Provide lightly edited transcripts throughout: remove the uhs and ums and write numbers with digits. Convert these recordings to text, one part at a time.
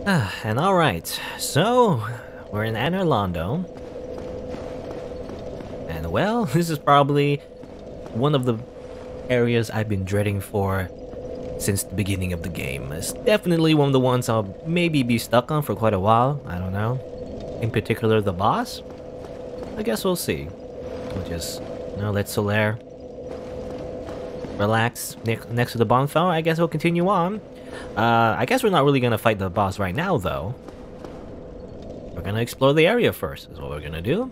And alright, so we're in Anorlando. And well, this is probably one of the areas I've been dreading for since the beginning of the game. It's definitely one of the ones I'll maybe be stuck on for quite a while. I don't know. In particular, the boss? I guess we'll see. We'll just, let Solaire relax next to the bonfire. I guess we'll continue on. I guess we're not really gonna fight the boss right now, though. We're gonna explore the area first, is what we're gonna do.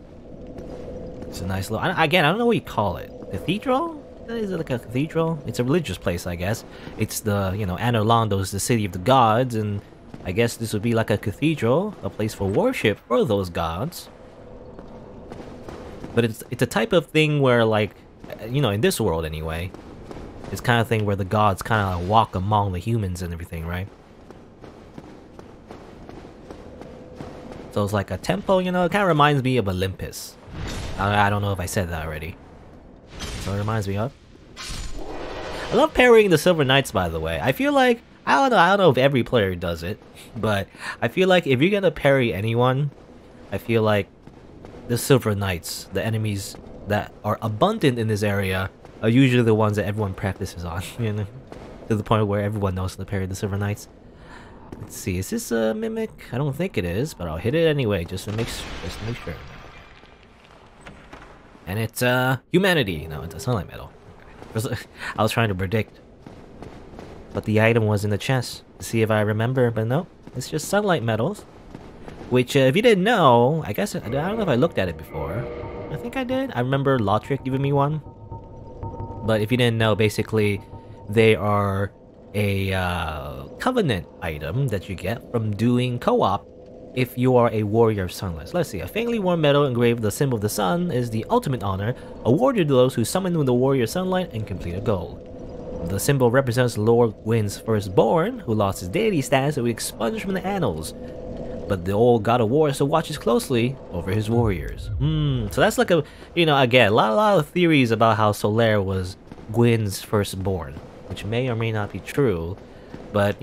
It's a nice little... Again, I don't know what you call it. Cathedral? Is it like a cathedral? It's a religious place, I guess. It's the, Anorlando is the city of the gods, and I guess this would be like a cathedral, a place for worship for those gods. But it's a type of thing where, like, in this world anyway, it's kind of thing where the gods kind of walk among the humans and everything, right? So it's like a temple, it kind of reminds me of Olympus. I don't know if I said that already. So it reminds me of. I love parrying the Silver Knights, by the way. I feel like, I don't know if every player does it, but I feel like if you're gonna parry anyone, I feel like the Silver Knights, the enemies that are abundant in this area, are usually the ones that everyone practices on, to the point where everyone knows to parry the Silver Knights. Let's see, is this a mimic? I don't think it is, but I'll hit it anyway, just to make sure. And it's humanity. No, it's a sunlight metal. I was trying to predict, but the item was in the chest to see if I remember, but no, it's just sunlight metals. Which, if you didn't know, I guess I don't know if I looked at it before. I think I did. I remember Lordran giving me one. But if you didn't know, basically, they are a covenant item that you get from doing co-op if you are a warrior of sunlight. Let's see, a faintly worn metal engraved with the symbol of the sun is the ultimate honor awarded to those who summon with the warrior sunlight and complete a goal. The symbol represents Lord Gwyn's firstborn, who lost his deity status and was expunged from the annals. But the old god of war still watches closely over his warriors. So that's like a, again, a lot of theories about how Solaire was Gwyn's firstborn, which may or may not be true. But,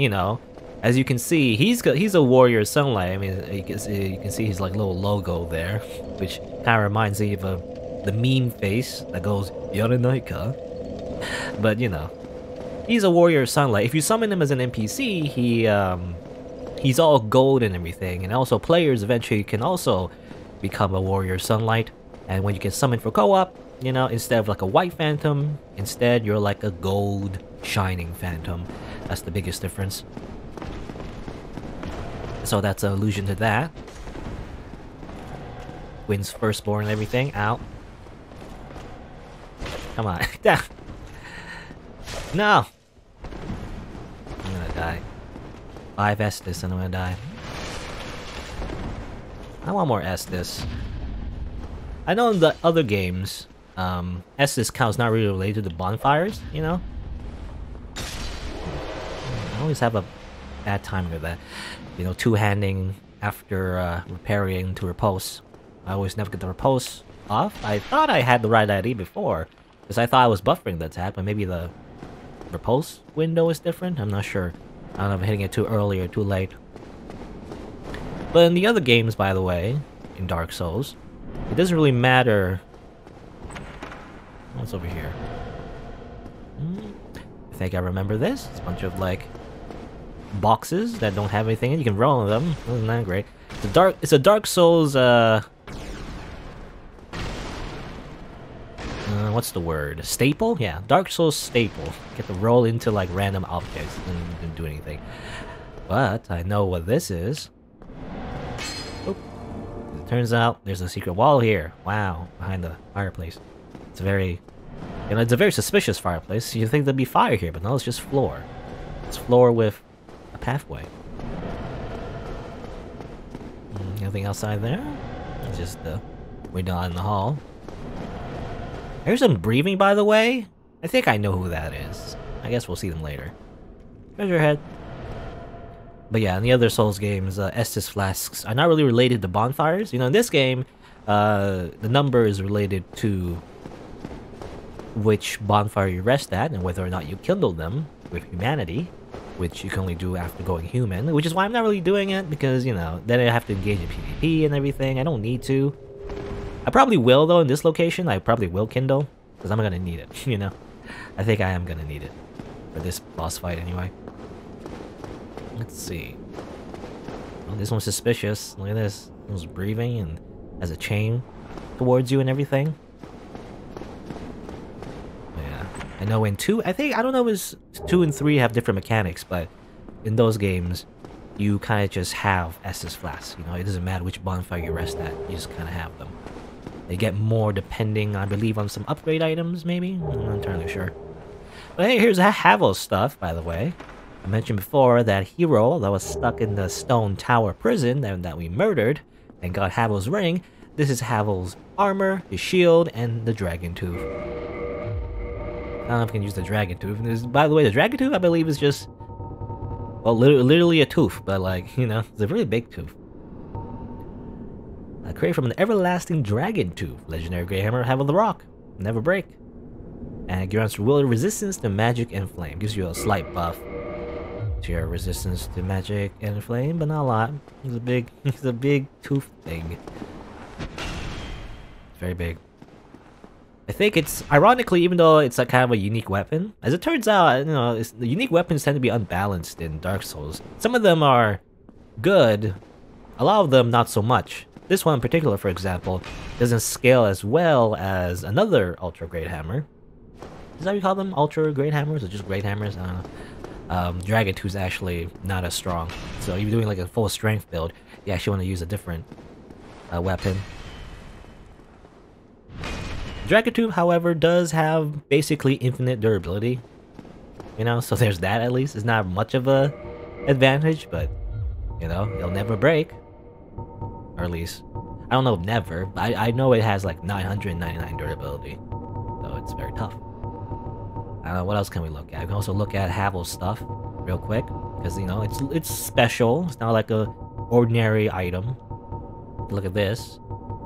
as you can see, he's a warrior of sunlight. I mean, you can see his like little logo there, which kind of reminds me of the meme face that goes Yaranaika. But he's a warrior of sunlight. If you summon him as an NPC, he's all gold and everything, and also players eventually can also become a warrior of sunlight. And when you get summoned for co-op, instead of like a white phantom, instead you're like a gold shining phantom. That's the biggest difference. So that's an allusion to that. Gwyn's firstborn and everything. Ow. Come on. No! I'm gonna die. 5 Estus and I'm gonna die. I want more Estus. I know in the other games, Estus count's not really related to bonfires, I always have a bad time with that. Two-handing after repairing to repulse. I always never get the repulse off. I thought I had the right idea before, because I thought I was buffering the attack, but maybe the repulse window is different? I'm not sure. I don't know if I'm hitting it too early or too late. But in the other games, by the way, in Dark Souls, it doesn't really matter. What's over here? I think I remember this. It's a bunch of, like, boxes that don't have anything in. You can roll on them. Isn't that great? It's a Dark Souls, what's the word? Staple? Yeah, Dark Souls staple. You get to roll into like random objects and don't do anything. But I know what this is. Oop. It turns out there's a secret wall here. Wow, behind the fireplace. It's very, it's a very suspicious fireplace. You'd think there'd be fire here, but no, it's just floor. It's floor with a pathway. Anything outside there? It's just the window out in the hall. There's some breathing, by the way. I think I know who that is. I guess we'll see them later. Treasure head. But yeah, in the other Souls games, Estus flasks are not really related to bonfires. In this game, the number is related to which bonfire you rest at and whether or not you kindled them with humanity. which you can only do after going human, which is why I'm not really doing it, because, you know, then I have to engage in PvP and everything. I don't need to. I probably will, though, in this location. I probably will kindle, because I'm gonna need it, you know? I think I am gonna need it for this boss fight anyway. Let's see. Oh, this one's suspicious. Look at this. It was breathing and has a chain towards you and everything. Yeah. I know in 2, I don't know if 2 and 3 have different mechanics, but in those games, you kind of just have Estus flasks. You know, it doesn't matter which bonfire you rest at, you just kind of have them. They get more depending, I believe, on some upgrade items, maybe? I'm not entirely sure. But hey, here's Havel's stuff, by the way. I mentioned before that hero that was stuck in the stone tower prison that we murdered and got Havel's ring. This is Havel's armor, his shield, and the dragon tooth. I don't know if I can use the dragon tooth. By the way, the dragon tooth, I believe, is just, well, literally a tooth, but like, you know, it's a really big tooth. Created from an everlasting dragon tooth. Legendary Grey Hammer, Havel the Rock. Never break. And it grants will resistance to magic and flame. Gives you a slight buff to your resistance to magic and flame, but not a lot. It's a big tooth thing. It's very big. I think it's, ironically, even though it's a kind of a unique weapon, as it turns out, you know, the unique weapons tend to be unbalanced in Dark Souls. Some of them are good, a lot of them not so much. This one in particular, for example, doesn't scale as well as another Ultra Great Hammer. Is that what you call them? Ultra Great Hammers or just Great Hammers? I don't know. Dragon Tooth is actually not as strong. So if you're doing like a full strength build, you actually want to use a different weapon. Dragon Tooth, however, does have basically infinite durability. You know, so there's that at least. It's not much of a advantage, but, you know, it'll never break. Or at least, I don't know if never, but I know it has like 999 durability. So it's very tough. I don't know, what else can we look at? We can also look at Havel's stuff real quick. Because, you know, it's special. It's not like a ordinary item. Look at this.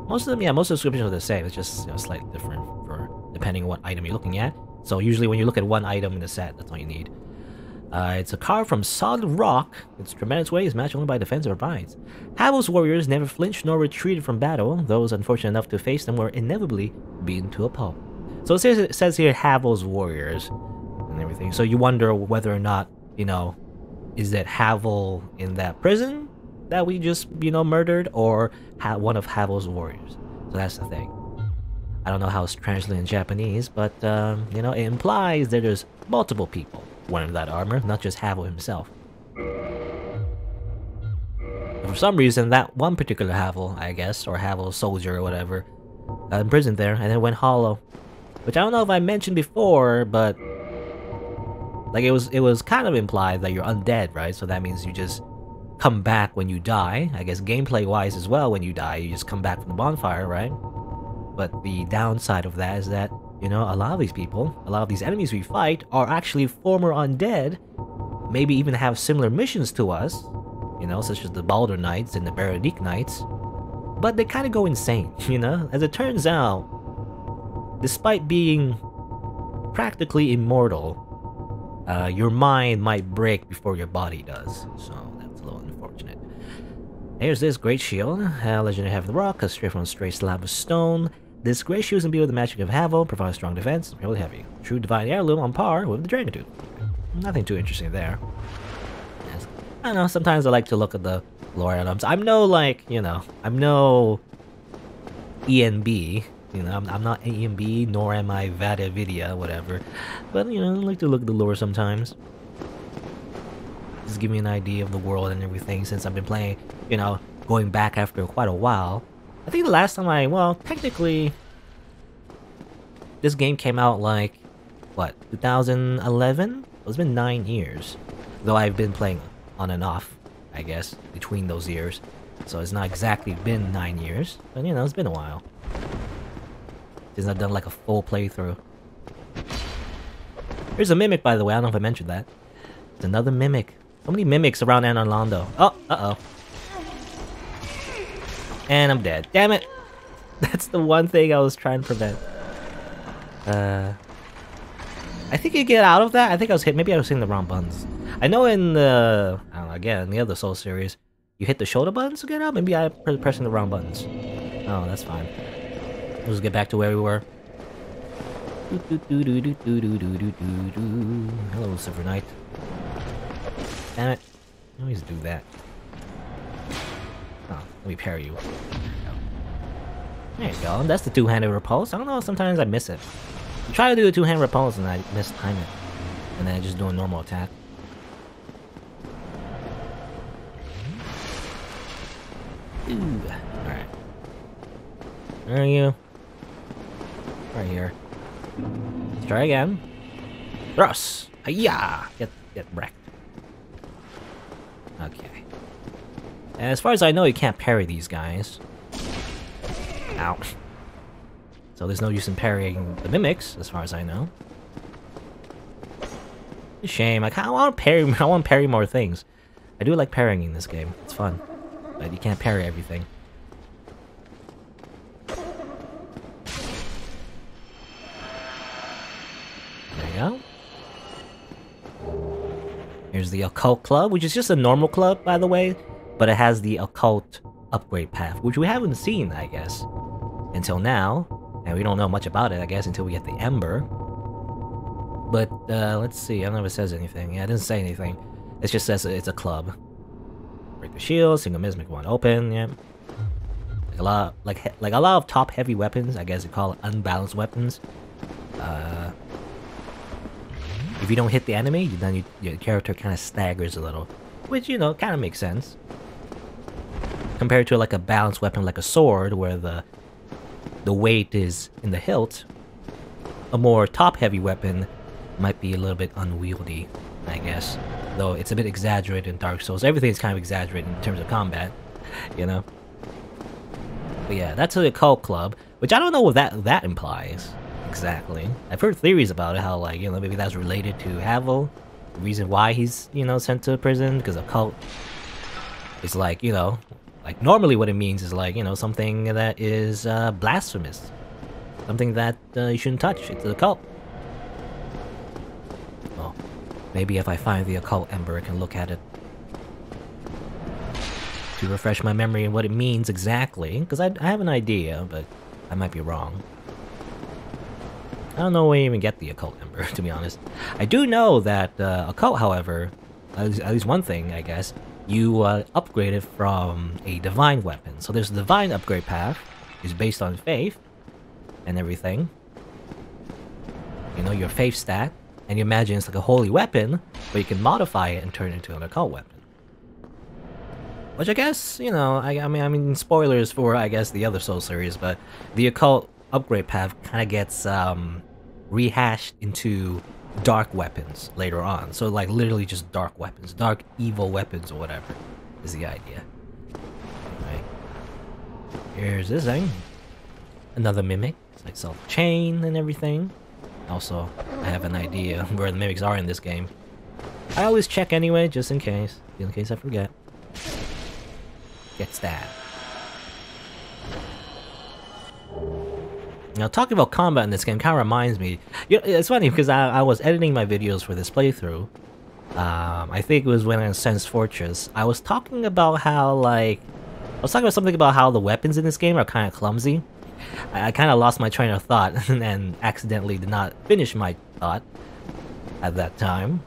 Most of them, yeah, most of the descriptions are the same. It's just, you know, slightly different for depending on what item you're looking at. So usually when you look at one item in the set, that's all you need. It's a card from solid rock. Its tremendous weight is matched only by defense or binds. Havel's warriors never flinched nor retreated from battle. Those unfortunate enough to face them were inevitably beaten to a pulp. So it says here Havel's warriors and everything. So you wonder whether or not, you know, is it Havel in that prison that we just, you know, murdered, or one of Havel's warriors? So that's the thing. I don't know how it's translated in Japanese, but, you know, it implies that there's multiple people wearing that armor, not just Havel himself. For some reason, that one particular Havel, I guess, or Havel soldier or whatever, got imprisoned there and then went hollow. Which I don't know if I mentioned before, but like it was kind of implied that you're undead, right? So that means you just come back when you die. I guess gameplay-wise as well, when you die, you just come back from the bonfire, right? But the downside of that is that, you know, a lot of these people, a lot of these enemies we fight are actually former undead, maybe even have similar missions to us, you know, such as the Baldur Knights and the Berenice Knights, but they kind of go insane, you know? As it turns out, despite being practically immortal, your mind might break before your body does, so that's a little unfortunate. Here's this great shield, legendary Have the Rock, a straight from a straight slab of stone. This great shield is imbued with the magic of Havel, provides strong defense, really heavy. True divine heirloom on par with the Dragon Tooth. Nothing too interesting there. Yes. I don't know, sometimes I like to look at the lore items. I'm no, like, you know, I'm no ENB. You know, I'm not ENB, nor am I Vada Vidya, whatever. But, you know, I like to look at the lore sometimes. Just give me an idea of the world and everything, since I've been playing, you know, going back after quite a while. I think the last time well, technically, this game came out like, what, 2011? It's been 9 years. Though I've been playing on and off, I guess, between those years. So it's not exactly been 9 years, but, you know, it's been a while. Since I've done like a full playthrough. Here's a mimic, by the way. I don't know if I mentioned that. It's another mimic. So many mimics around Anne Orlando. Oh, uh-oh. And I'm dead. Damn it! That's the one thing I was trying to prevent. I think you get out of that. I think I was hit. Maybe I was hitting the wrong buttons. I know in the I don't know, again in the other Soul series, you hit the shoulder buttons to get up. Maybe I'm pressing the wrong buttons. Oh, that's fine. Let's get back to where we were. Hello, Silver Knight. Damn it! I always do that. Oh, let me parry you. There you go. That's the two-handed repulse. I don't know. Sometimes I miss it. I try to do a two-hand repulse and I mistime it, and then I just do a normal attack. Ooh. All right. Where are you? Right here. Let's try again. Thrust! Hiya! Get wrecked. Okay. And as far as I know, you can't parry these guys. Ow. So there's no use in parrying the mimics, as far as I know. It's a shame. I want to parry. I want to parry more things. I do like parrying in this game. It's fun, but you can't parry everything. There you go. Here's the Occult Club, which is just a normal club, by the way, but it has the Occult upgrade path, which we haven't seen, I guess, until now, and we don't know much about it, I guess, until we get the Ember. But, let's see, I don't know if it says anything. Yeah, it doesn't say anything. It just says it's a club. Break the shield, single mismic one open, yeah. Like a lot of top-heavy weapons, I guess you call it unbalanced weapons. If you don't hit the enemy, then your character kind of staggers a little, which, you know, kind of makes sense. Compared to like a balanced weapon like a sword, where the weight is in the hilt, a more top-heavy weapon might be a little bit unwieldy, I guess. Though it's a bit exaggerated in Dark Souls. Everything's kind of exaggerated in terms of combat, you know? But yeah, that's the Occult Club, which I don't know what that implies. Exactly. I've heard theories about it, how, like, you know, maybe that's related to Havel, the reason why he's, you know, sent to prison, because occult is like, you know, like normally what it means is like, you know, something that is blasphemous, something that you shouldn't touch. It's an occult. Well, maybe if I find the Occult Ember, I can look at it to refresh my memory of what it means exactly, because I have an idea, but I might be wrong. I don't know where you even get the Occult Ember, to be honest. I do know that Occult, however, at least one thing, I guess, you upgrade it from a Divine weapon. So there's a Divine upgrade path, is based on faith, and everything. You know, your faith stat, and you imagine it's like a holy weapon, but you can modify it and turn it into an Occult weapon. Which I guess, you know, I mean, spoilers for, I guess, the other Soul series, but the Occult upgrade path kind of gets rehashed into dark weapons later on. So like literally just dark weapons, dark evil weapons or whatever is the idea. Right. Here's this thing. Another mimic. It's like self-chain and everything. Also, I have an idea where the mimics are in this game. I always check anyway, just in case I forget. Get stabbed. Now, talking about combat in this game kind of reminds me... You know, it's funny, because I was editing my videos for this playthrough. I think it was when I was Sense Fortress. I was talking about how, like... I was talking about something about how the weapons in this game are kind of clumsy. I kind of lost my train of thought, and accidentally did not finish my thought at that time.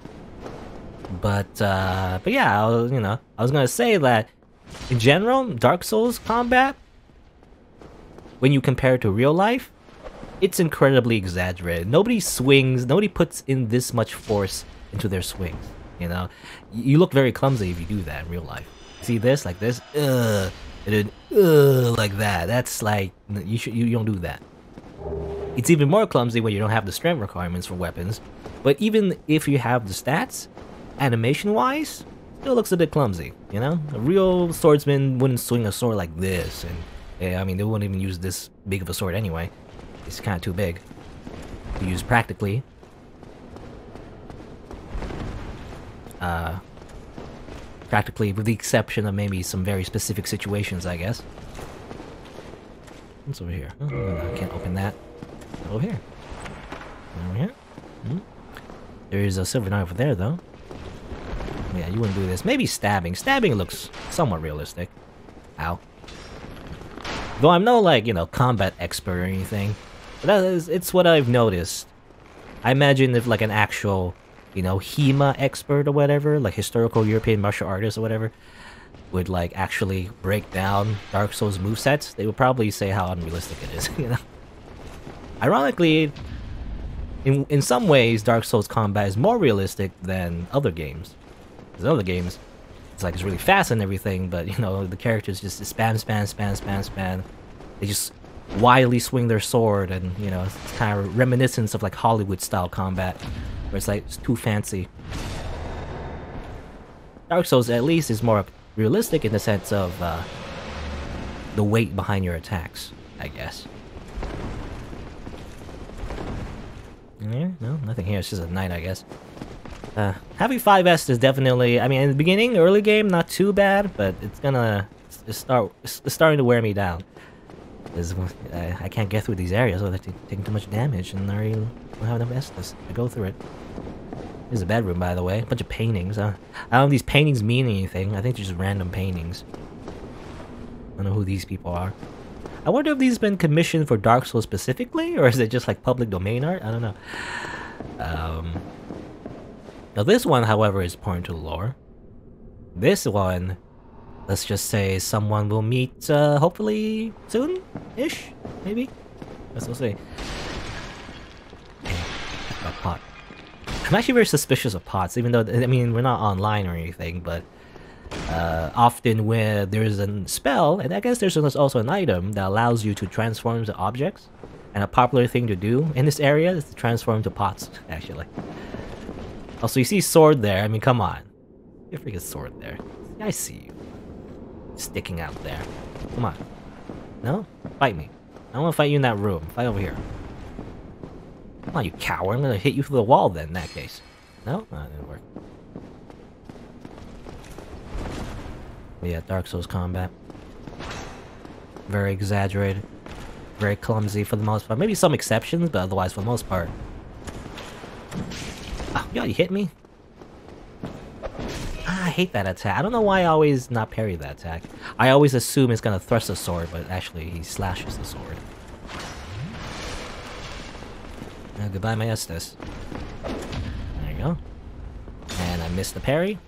But yeah, I was gonna say that, in general, Dark Souls combat, when you compare it to real life, it's incredibly exaggerated. Nobody swings, nobody puts in this much force into their swings, you know? You look very clumsy if you do that in real life. See this? Like this? And then, like that. That's like, you don't do that. It's even more clumsy when you don't have the strength requirements for weapons, but even if you have the stats, animation-wise, it looks a bit clumsy, you know? A real swordsman wouldn't swing a sword like this, and yeah, I mean, they wouldn't even use this big of a sword anyway. It's kind of too big to use practically. Practically, with the exception of maybe some very specific situations, I guess. What's over here? Oh, I can't open that. Over here. Over here. There is a silver knife over there, though. Yeah, you wouldn't do this. Maybe stabbing. Stabbing looks somewhat realistic. Ow. Though I'm no, like, you know, combat expert or anything. But it's what I've noticed. I imagine if, like, an actual, you know, HEMA expert or whatever, like historical European martial artist or whatever, would, like, actually break down Dark Souls movesets, they would probably say how unrealistic it is, you know? Ironically, in some ways, Dark Souls combat is more realistic than other games. Because other games, it's like, it's really fast and everything, but, you know, the characters just spam. They just wildly swing their sword, and, you know, it's kind of reminiscent of, like, Hollywood-style combat, where it's, like, it's too fancy. Dark Souls, at least, is more realistic in the sense of, the weight behind your attacks, I guess. Yeah, no, nothing here. It's just a knight, I guess. Having 5S is definitely... I mean, in the beginning, early game, not too bad, but it's gonna... It's starting to wear me down. Because I can't get through these areas without taking too much damage, and I already don't have enough Estus to go through it. There's a bedroom, by the way. A bunch of paintings. I don't know if these paintings mean anything. I think they're just random paintings. I don't know who these people are. I wonder if these have been commissioned for Dark Souls specifically, or is it just like public domain art? I don't know. Now this one, however, is important to the lore. This one, let's just say someone will meet, hopefully soon-ish, maybe? Let's see. A pot. I'm actually very suspicious of pots, even though, I mean, we're not online or anything, but often where there's a spell, and I guess there's also an item that allows you to transform into objects, and a popular thing to do in this area is to transform into pots, actually. Also, you see sword there, I mean, come on. You freaking sword there. I see you. Sticking out there. Come on. No? Fight me. I don't want to fight you in that room. Fight over here. Come on, you coward. I'm gonna hit you through the wall then, in that case. No? No, that didn't work. But yeah, Dark Souls combat. Very exaggerated. Very clumsy for the most part. Maybe some exceptions, but otherwise for the most part. Oh, you hit me? I hate that attack. I don't know why I always not parry that attack. I always assume it's gonna thrust the sword, but actually he slashes the sword. Goodbye, my Estus. There you go. And I missed the parry.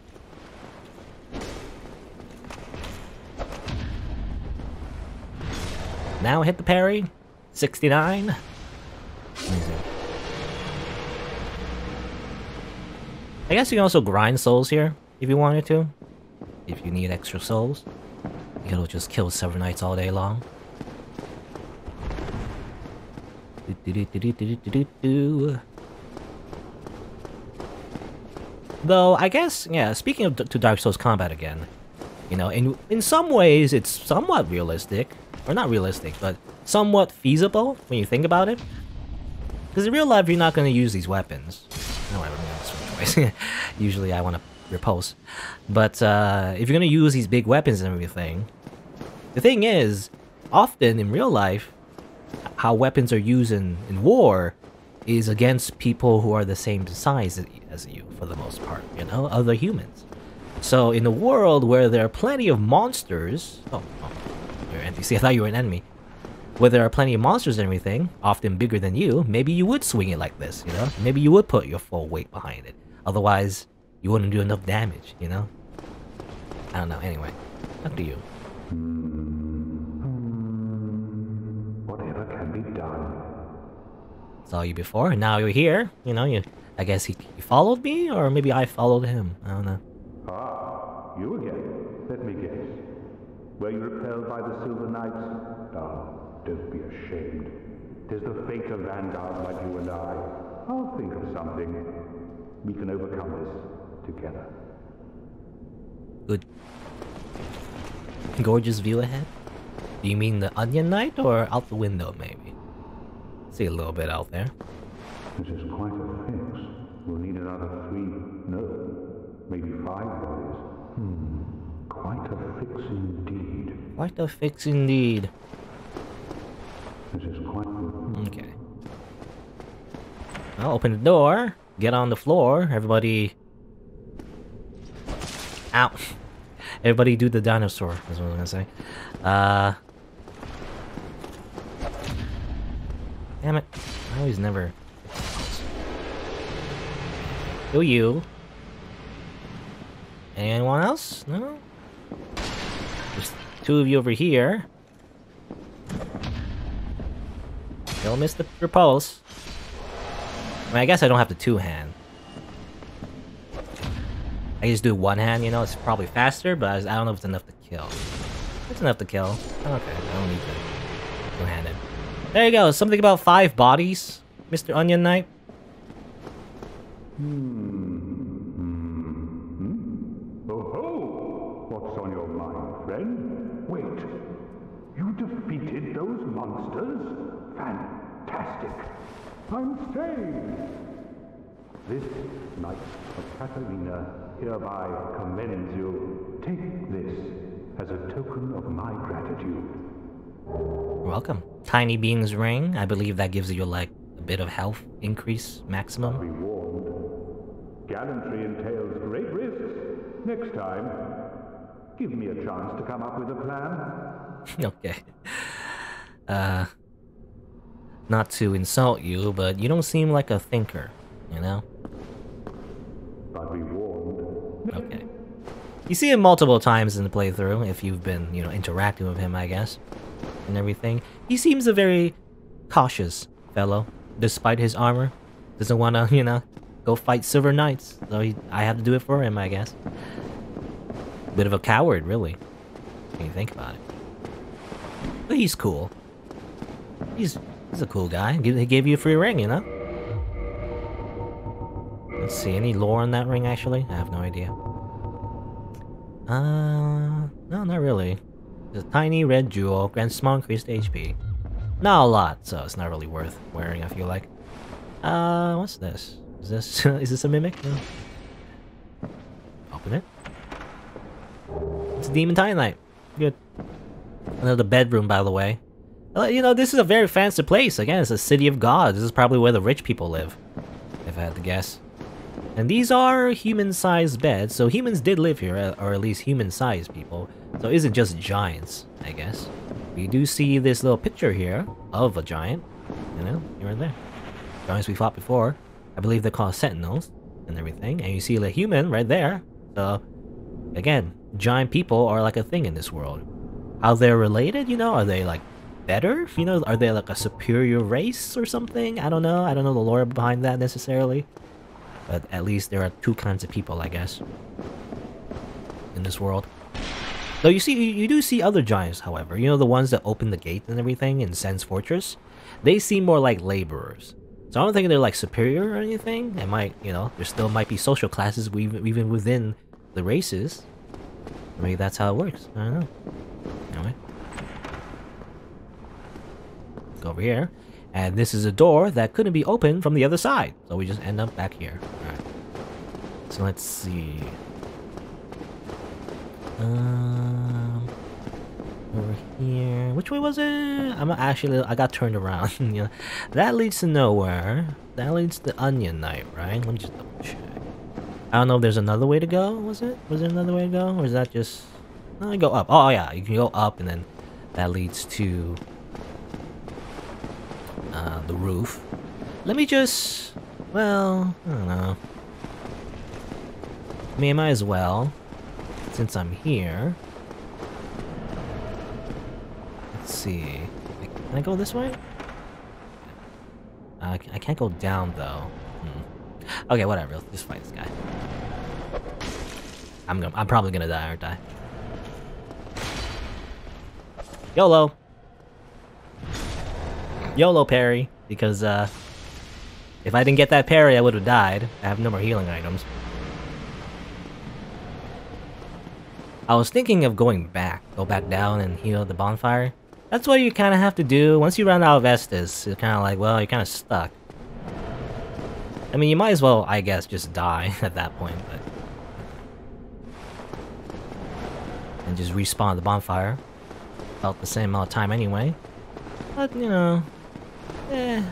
Now hit the parry. 69. I guess you can also grind souls here, if you wanted to. If you need extra souls. You can just kill 7 knights all day long. Though, I guess, yeah, speaking of to Dark Souls combat again, you know, in some ways it's somewhat realistic. Or not realistic, but somewhat feasible when you think about it. Because in real life, you're not going to use these weapons. No, I don't know this one. Usually I want to repulse. But if you're going to use these big weapons and everything, the thing is, often in real life, how weapons are used in war is against people who are the same size as you, for the most part, you know, other humans. So in a world where there are plenty of monsters... Oh, you're an NPC, I thought you were an enemy. Where there are plenty of monsters and everything, often bigger than you, maybe you would swing it like this, you know? Maybe you would put your full weight behind it. Otherwise, you wouldn't do enough damage, you know? I don't know, anyway. Up to you. Whatever can be done. Saw you before, and now you're here. You know, I guess he followed me, or maybe I followed him. I don't know. Ah, you again. Let me guess. Were you repelled by the Silver Knights? Ah, don't be ashamed. 'Tis the fate of vanguards like you and I. I'll think of something. We can overcome this together. Good. Gorgeous view ahead? Do you mean the Onion Knight, or out the window, maybe? See a little bit out there. This is quite a fix. We'll need another 3, no, maybe 5 bodies. Quite a fix indeed. Quite a fix indeed. This is quite... Okay. I'll open the door, get on the floor, everybody Ow. Everybody do the dinosaur, that's what I was gonna say. Damn it. I always never... Who you? Anyone else? No? There's two of you over here. Don't miss the repulse. I mean, I guess I don't have the two-hand. I just do one hand, you know, it's probably faster, but I don't know if it's enough to kill. It's enough to kill. Okay, I don't need to two-handed. There you go, something about 5 bodies, Mr. Onion Knight. Oh-ho! What's on your mind, friend? Wait, you defeated those monsters? Fantastic! I'm saved! This Knight of Catalina hereby commends you. Take this as a token of my gratitude. Welcome. Tiny Being's Ring. I believe that gives you, like, a bit of health increase, maximum. Be warned. Gallantry entails great risks. Next time, give me a chance to come up with a plan. Okay. Not to insult you, but you don't seem like a thinker, you know? But be warned. Okay. You see him multiple times in the playthrough, if you've been, you know, interacting with him, I guess. And everything. He seems a very cautious fellow, despite his armor. Doesn't want to, you know, go fight Silver Knights. So I have to do it for him, I guess. Bit of a coward, really. When you think about it. But he's cool. He's a cool guy. He gave you a free ring, you know? Let's see, any lore on that ring, actually? I have no idea. No, not really. It's a tiny red jewel, grants small increased HP. Not a lot, so it's not really worth wearing, I feel like. What's this? Is this is this a mimic? No. Open it. It's a Demon Titanite. Good. Another bedroom, by the way. You know, this is a very fancy place. Again, it's a city of gods. This is probably where the rich people live, if I had to guess. And these are human-sized beds, so humans did live here, or at least human-sized people. So it isn't just giants, I guess. We do see this little picture here of a giant, you know, here and there. Giants we fought before. I believe they're called sentinels and everything. And you see the human right there. So, again, giant people are like a thing in this world. How they're related, you know, are they like better? You know, are they like a superior race or something? I don't know. I don't know the lore behind that necessarily. But at least there are two kinds of people, I guess, in this world. Though you do see other giants, however. You know, the ones that open the gate and everything in Sen's Fortress? They seem more like laborers. So I don't think they're like superior or anything. They might, you know, there still might be social classes even within the races. Maybe that's how it works. I don't know. Anyway. Go over here. And this is a door that couldn't be opened from the other side. So we just end up back here. Alright. So let's see. Over here. Which way was it? I got turned around. You know, that leads to nowhere. That leads to Onion Knight, right? Let me just double check. I don't know if there's another way to go. Was there another way to go? Or is that just... No, you go up. Oh yeah, you can go up and then that leads to the roof. Let me just... Well, I don't know. I mean, I might as well. Since I'm here. Let's see. Can I go this way? I can't go down though. Okay, whatever. Let's just fight this guy. I'm probably gonna die, aren't I? YOLO. YOLO parry, because if I didn't get that parry, I would have died. I have no more healing items. I was thinking of go back down and heal the bonfire. That's what you kind of have to do. Once you run out of Estus, you're kind of like, well, you're kind of stuck. I mean, you might as well, I guess, just die at that point, but... And just respawn the bonfire. About the same amount of time anyway. But, you know...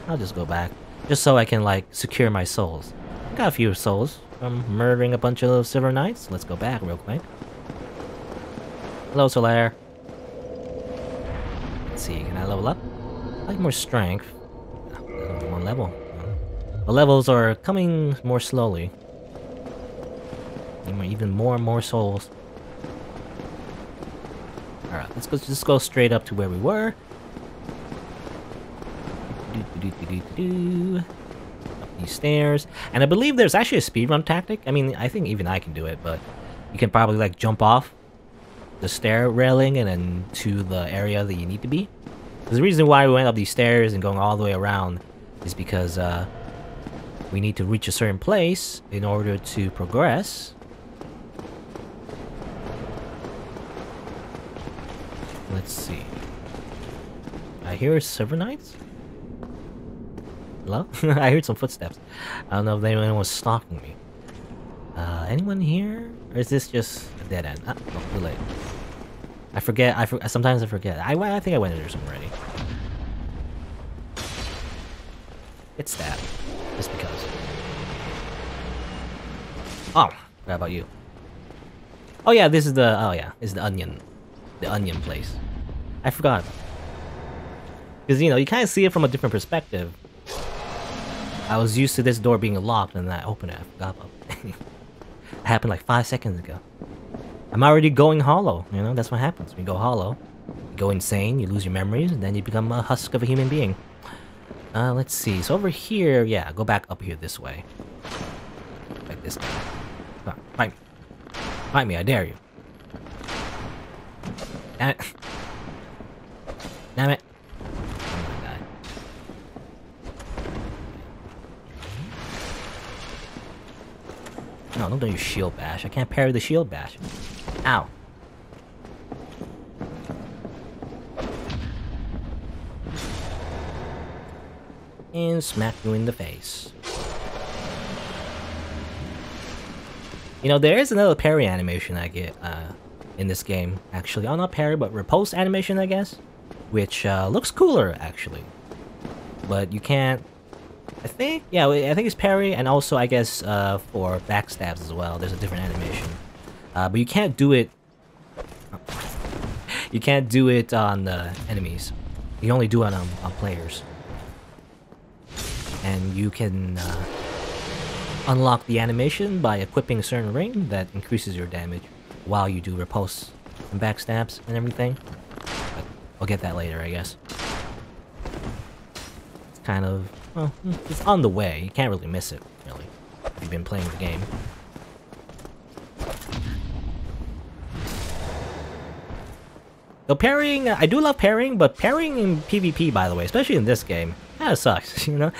I'll just go back. Just so I can, like, secure my souls. Got a few souls. from murdering a bunch of Silver Knights. Let's go back real quick. Hello, Solaire. Let's see, can I level up? I like more strength. Only one level. The levels are coming more slowly. Even more and more souls. Alright, let's just go straight up to where we were. Up these stairs. And I believe there's actually a speedrun tactic. I mean, I think even I can do it, but you can probably like jump off the stair railing and then to the area that you need to be. The reason why we went up these stairs and going all the way around is because we need to reach a certain place in order to progress. Let's see. I hear Silver Knights? Hello? I heard some footsteps. I don't know if anyone was stalking me. Anyone here? Or is this just a dead end? Oh, too late. I forget. Sometimes I forget. I think I went into some already. Get stabbed. Just because. Oh, what about you? Oh yeah, this is the. Oh yeah, this is the onion. The onion place. I forgot. Because, you know, you kind of see it from a different perspective. I was used to this door being locked, and then I opened it. I forgot about it. It happened like 5 seconds ago. I'm already going hollow, you know? That's what happens. When you go hollow, you go insane, you lose your memories, and then you become a husk of a human being. Let's see. So over here, yeah, go back up here this way. Like this guy. Come on, fight me. Fight me, I dare you. Damn it. Damn it. Oh my god. No, don't do your shield bash. I can't parry the shield bash. Ow. And smack you in the face. You know, there is another parry animation I get in this game, actually. Oh, not parry, but riposte animation, I guess. Which looks cooler, actually. But you can't... I think it's parry, and also, I guess, for backstabs as well. There's a different animation. But you can't do it... You can't do it on the enemies. You only do it on players. And you can unlock the animation by equipping a certain ring that increases your damage while you do riposte and backstabs and everything. But I'll get that later, I guess. It's kind of... well, it's on the way. You can't really miss it, really, if you've been playing the game. So parrying, I do love parrying, but parrying in PvP, by the way, especially in this game, kind of sucks, you know?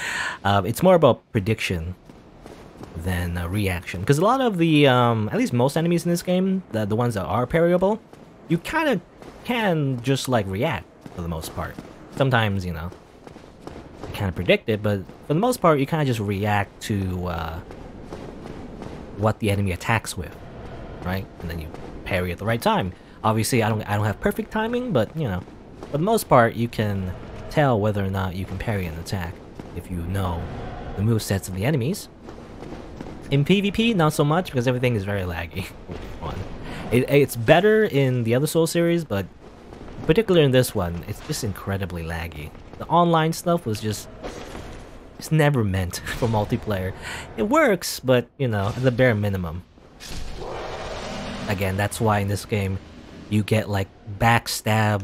It's more about prediction than reaction. Because a lot of the, at least most enemies in this game, the ones that are parryable, you kind of can just, like, react for the most part. Sometimes, you know, you kind of predict it, but for the most part, you kind of just react to what the enemy attacks with, right? And then you parry at the right time. Obviously, I don't have perfect timing, but, you know, for the most part, you can tell whether or not you can parry an attack if you know the movesets of the enemies. In PvP, not so much, because everything is very laggy. It's better in the other Soul series, but particularly in this one, it's just incredibly laggy. The online stuff was just... it's never meant for multiplayer. It works, but, you know, at the bare minimum. Again, that's why in this game, you get, like, backstab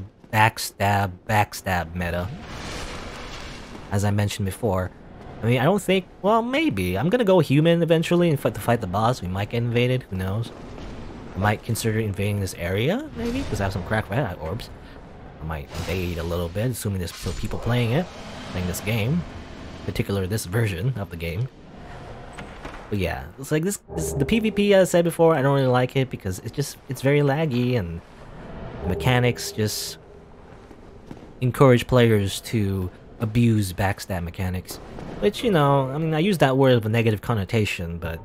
meta. As I mentioned before. I mean, I don't think... well, maybe. I'm gonna go human eventually and fight the boss. We might get invaded. Who knows? I might consider invading this area, maybe? Because I have some cracked red eye orbs. I might invade a little bit, assuming there's still people playing this game. In particular, this version of the game. But yeah, it's like this the PvP, as I said before, I don't really like it because it's very laggy, and the mechanics just encourage players to abuse backstab mechanics. Which, you know, I mean, I use that word with a negative connotation, but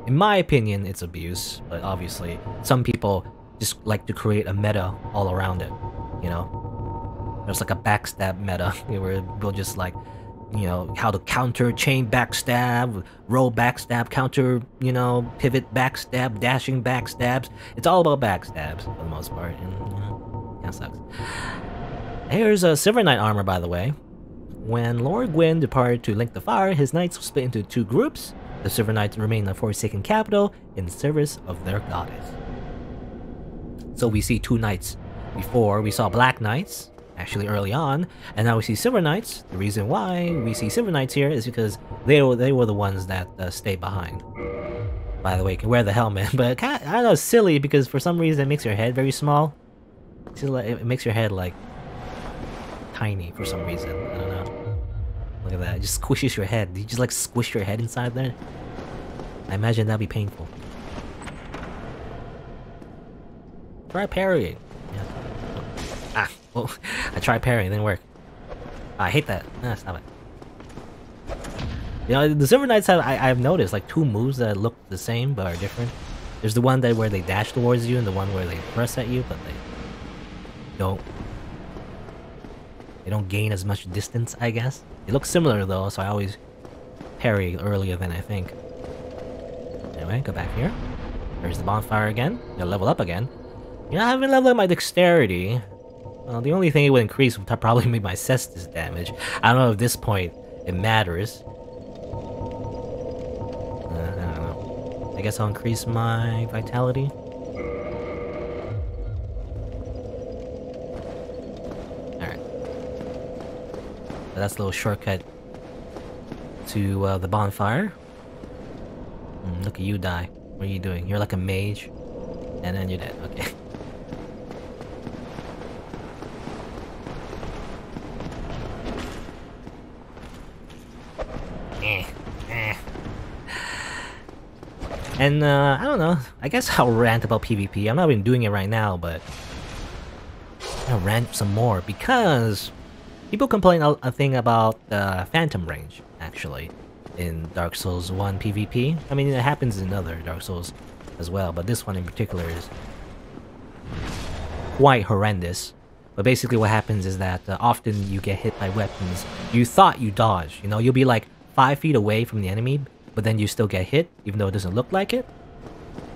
in my opinion, it's abuse. But obviously, some people just like to create a meta all around it, you know? There's like a backstab meta, where we'll just like you know, how to counter chain backstab, roll backstab, counter, you know, pivot backstab, dashing backstabs. It's all about backstabs for the most part, and you know, that sucks. Here's a Silver Knight armor, by the way. When Lord Gwyn departed to Link the Fire, his knights were split into 2 groups. The Silver Knights remained in the Forsaken capital in service of their goddess. So we see 2 knights. Before, we saw Black Knights, actually early on, and now we see Silver Knights. The reason why we see Silver Knights here is because they were the ones that stayed behind. By the way, you can wear the helmet, but I don't know, it's silly because for some reason it makes your head very small. It makes your head like tiny for some reason. I don't know. Look at that. It just squishes your head. You just like squish your head inside there. I imagine that'd be painful. Try parrying. Yeah. Ah, well, I tried parrying, it didn't work. I hate that. Ah, stop it. You know, the Silver Knights have, I've noticed, like 2 moves that look the same but are different. There's the one where they dash towards you and the one where they press at you, but they don't gain as much distance, I guess. It looks similar though, so I always parry earlier than I think. Anyway, go back here. There's the bonfire again. Gotta level up again. You know, I haven't leveled up my dexterity. Well, the only thing it would increase would probably make my cestus damage. I don't know if at this point it matters. I don't know. I guess I'll increase my vitality. That's a little shortcut to the bonfire. Look at you die. What are you doing? You're like a mage. And then you're dead. Okay. And I don't know. I guess I'll rant about PvP. I'm not even doing it right now, but I'll rant some more because people complain a thing about the Phantom range, actually, in Dark Souls 1 PvP. I mean, it happens in other Dark Souls as well, but this one in particular is quite horrendous. But basically what happens is that often you get hit by weapons. You thought you dodged, you know, you'll be like 5 feet away from the enemy, but then you still get hit, even though it doesn't look like it.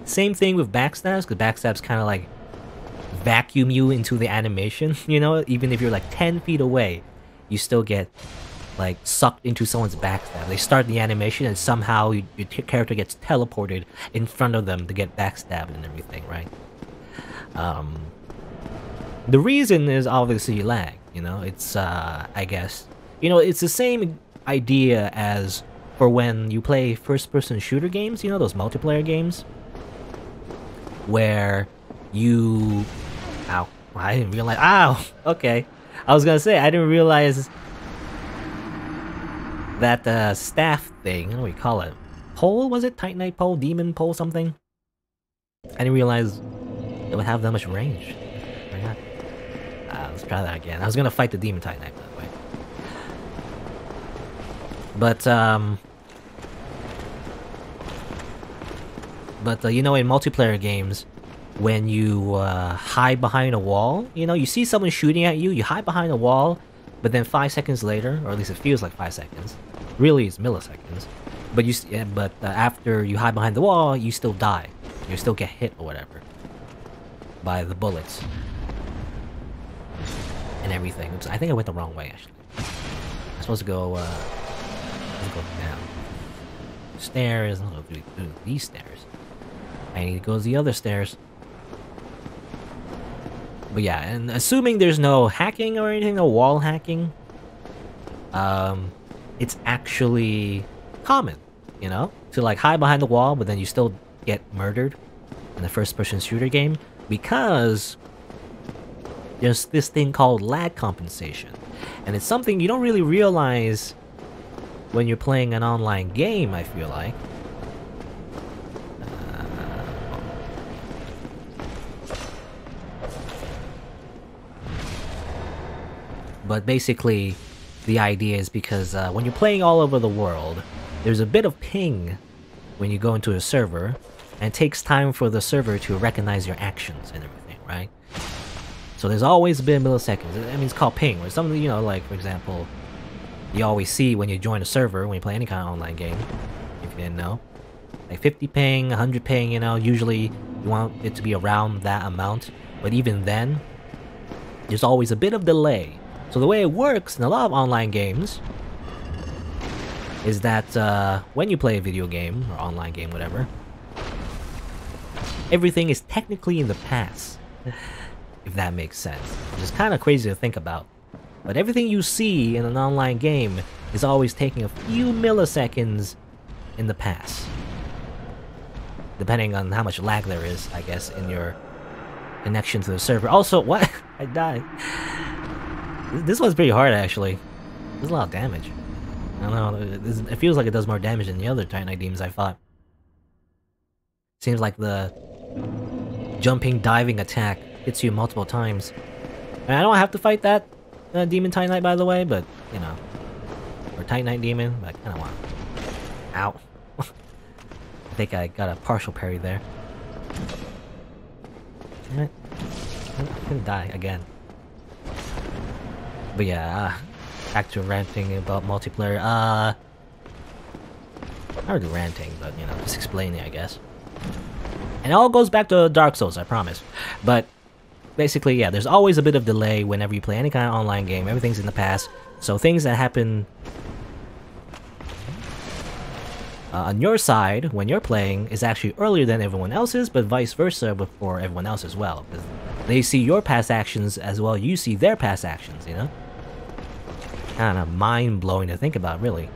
Same thing with backstabs, because backstabs kind of like vacuum you into the animation, you know, even if you're like 10 feet away, you still get like sucked into someone's backstab. They start the animation and somehow your character gets teleported in front of them to get backstabbed and everything, right? The reason is obviously lag, you know, it's I guess, you know, it's the same idea as for when you play first-person shooter games, you know, those multiplayer games where you... Ow. I didn't realize... Ow! Okay. I was gonna say, I didn't realize that staff thing, what do we call it? Pole, was it? Titanite pole? Demon pole something? I didn't realize it would have that much range. I forgot. Let's try that again. I was gonna fight the demon Titanite, by the way. But you know, in multiplayer games, when you hide behind a wall, you know, you see someone shooting at you, you hide behind a wall, but then 5 seconds later, or at least it feels like 5 seconds, really it's milliseconds, but after you hide behind the wall, you still die. You still get hit or whatever by the bullets and everything. Oops, I think I went the wrong way, actually. I'm supposed to go, down. Stairs, I'll go through these stairs. I need to go to the other stairs. But yeah, and assuming there's no hacking or anything, no wall hacking, it's actually common, you know, to like hide behind the wall, but then you still get murdered in the first-person shooter game because there's this thing called lag compensation, and it's something you don't really realize when you're playing an online game, I feel like. But basically, the idea is because when you're playing all over the world, there's a bit of ping when you go into a server, and it takes time for the server to recognize your actions and everything, right? So there's always a bit of milliseconds. I mean, it's called ping, or something, you know, like, for example, you always see when you join a server, when you play any kind of online game, if you didn't know. Like 50 ping, 100 ping, you know, usually you want it to be around that amount. But even then, there's always a bit of delay. So the way it works in a lot of online games is that when you play a video game, or online game, whatever, everything is technically in the past, if that makes sense. Which is kind of crazy to think about. But everything you see in an online game is always taking a few milliseconds in the past. Depending on how much lag there is, I guess, in your connection to the server. Also, what? I died. This one's pretty hard, actually. There's a lot of damage. I don't know, it feels like it does more damage than the other Titanite demons I fought. Seems like the jumping, diving attack hits you multiple times. And I don't have to fight that demon Titanite, by the way, but, you know. Or Titanite demon, but I kinda want. Ow. I think I got a partial parry there. Damn it. I'm gonna die again. But yeah, back to ranting about multiplayer. Not really ranting, but you know, just explaining, I guess. And it all goes back to Dark Souls, I promise. But basically, yeah, there's always a bit of delay whenever you play any kind of online game. Everything's in the past. So things that happen on your side when you're playing is actually earlier than everyone else's, but vice versa before everyone else as well. Because they see your past actions as well, you see their past actions, you know? Kind of mind-blowing to think about, really.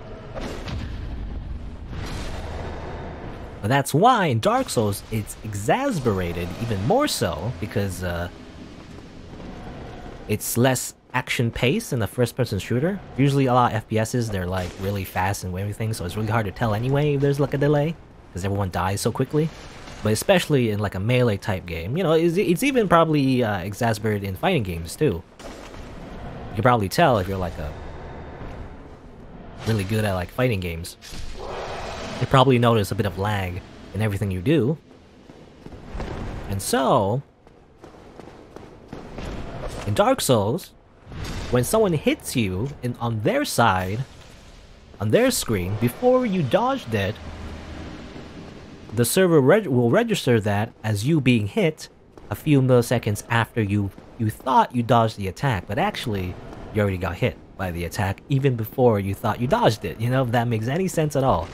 But that's why in Dark Souls it's exasperated even more so, because it's less action-paced than a first-person shooter. Usually a lot of FPSs, they're like really fast and everything, so it's really hard to tell anyway if there's like a delay, because everyone dies so quickly. But especially in like a melee type game, you know, it's even probably exasperated in fighting games too. You can probably tell if you're like a really good at like fighting games. You probably notice a bit of lag in everything you do. And so, in Dark Souls, when someone hits you on their side, on their screen, before you dodged it, the server will register that as you being hit a few milliseconds after you thought you dodged the attack, but actually you already got hit by the attack even before you thought you dodged it, you know, if that makes any sense at all.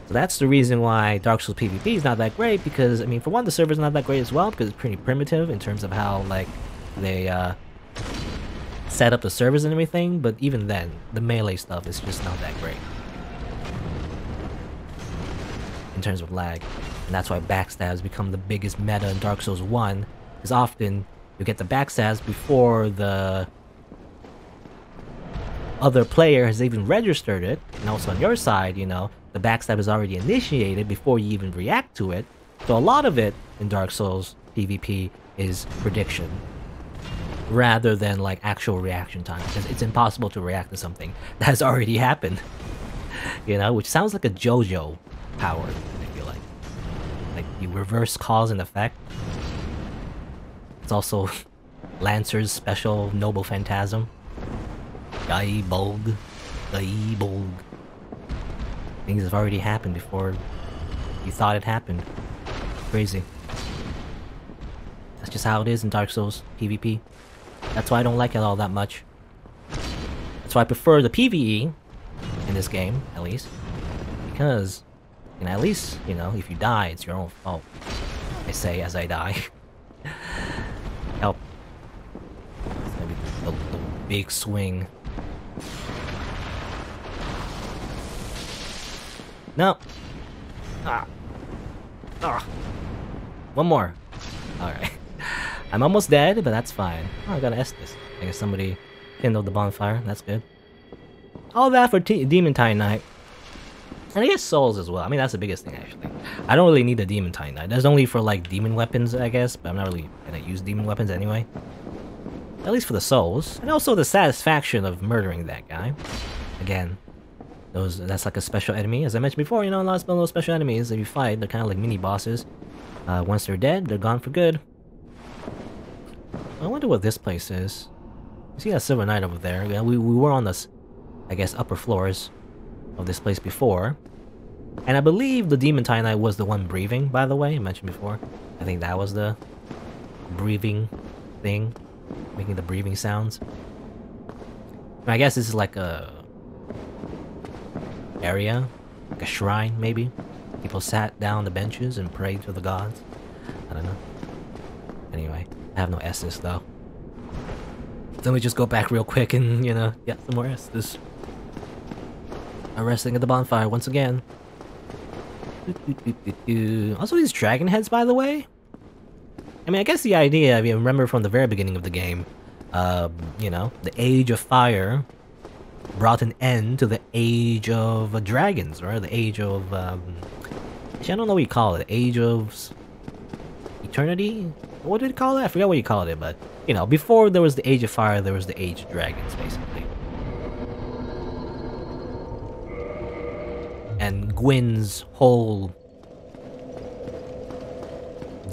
So that's the reason why Dark Souls PvP is not that great, because, I mean, for one, the server's not that great as well, because it's pretty primitive in terms of how, like, they set up the servers and everything, but even then, the melee stuff is just not that great in terms of lag. And that's why backstabs become the biggest meta in Dark Souls 1, because often you get the backstabs before the other player has even registered it, and also on your side, you know, the backstab is already initiated before you even react to it. So a lot of it in Dark Souls PvP is prediction, rather than like actual reaction time, because it's impossible to react to something that has already happened. You know, which sounds like a JoJo power, I feel like. Like, you reverse cause and effect. It's also Lancer's special Noble Phantasm. Gaibog. Gaibog. Things have already happened before you thought it happened. Crazy. That's just how it is in Dark Souls PvP. That's why I don't like it all that much. That's why I prefer the PvE in this game, at least. Because, you know, at least, you know, if you die, it's your own fault. I say as I die. Help. It's gonna be the big swing. No! Ah! Ah! One more. Alright. I'm almost dead, but that's fine. Oh, I gotta Estus. I guess somebody kindled the bonfire. That's good. All that for Demon Titanite. And I guess Souls as well. I mean, that's the biggest thing, actually. I don't really need the Demon Titanite. That's only for, like, demon weapons, I guess. But I'm not really gonna use demon weapons anyway. At least for the Souls. And also the satisfaction of murdering that guy. Again, that's like a special enemy. As I mentioned before, you know, a lot of those special enemies that you fight, they're kind of like mini-bosses. Once they're dead, they're gone for good. I wonder what this place is. You see that Silver Knight over there? Yeah, we were on this I guess, upper floors of this place before. And I believe the Demon Titanite was the one breathing, by the way, I mentioned before. I think that was the breathing thing, making the breathing sounds. And I guess this is like a area, like a shrine, maybe. People sat down on the benches and prayed to the gods. I don't know. Anyway, I have no S's though. So let me just go back real quick and, you know, get some more S's. I'm resting at the bonfire once again. Also, these dragon heads, by the way. I mean, I guess the idea, if you remember from the very beginning of the game, you know, the Age of Fire brought an end to the Age of Dragons, right? The Age of, actually, I don't know what you call it. Age of Eternity? What did it call it? I forgot what you called it, but, you know, before there was the Age of Fire, there was the Age of Dragons, basically. And Gwyn's whole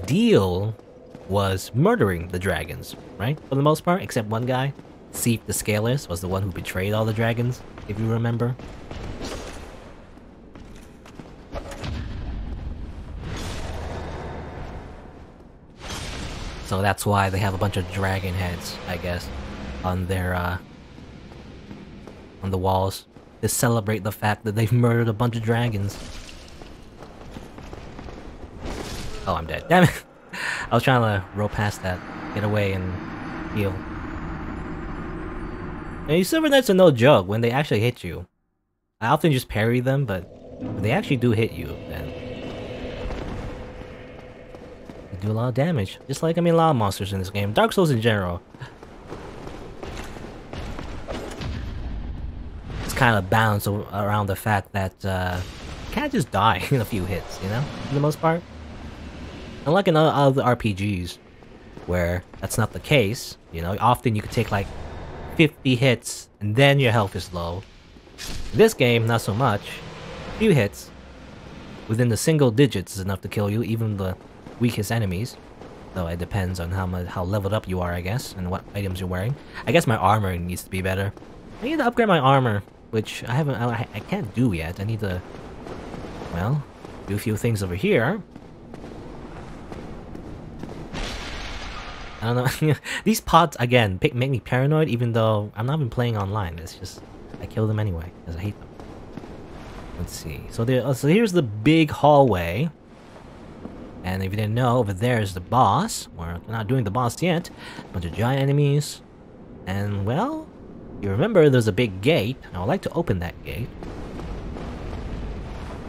deal was murdering the dragons, right? For the most part, except one guy. Seif the Scaleless was the one who betrayed all the dragons, if you remember. So that's why they have a bunch of dragon heads, I guess, on their, on the walls. To celebrate the fact that they've murdered a bunch of dragons. Oh, I'm dead. Damn it! I was trying to roll past that, get away and heal. And these Silver Knights are no joke when they actually hit you. I often just parry them, but when they actually do hit you, then they do a lot of damage. Just like, I mean, a lot of monsters in this game. Dark Souls in general. Kind of bounce around the fact that you can't just die in a few hits, you know, for the most part. Unlike in other RPGs, where that's not the case, you know, often you could take like 50 hits and then your health is low. In this game, not so much. A few hits within the single digits is enough to kill you, even the weakest enemies. Though it depends on how leveled up you are, I guess, and what items you're wearing. I guess my armor needs to be better. I need to upgrade my armor, which I can't do yet. I need to, well, do a few things over here. I don't know. These pods, again, make me paranoid, even though I'm not even playing online. It's just, I kill them anyway, because I hate them. Let's see. So here's the big hallway. And if you didn't know, over there is the boss. We're not doing the boss yet. A bunch of giant enemies. And, well, you remember there's a big gate. I would like to open that gate.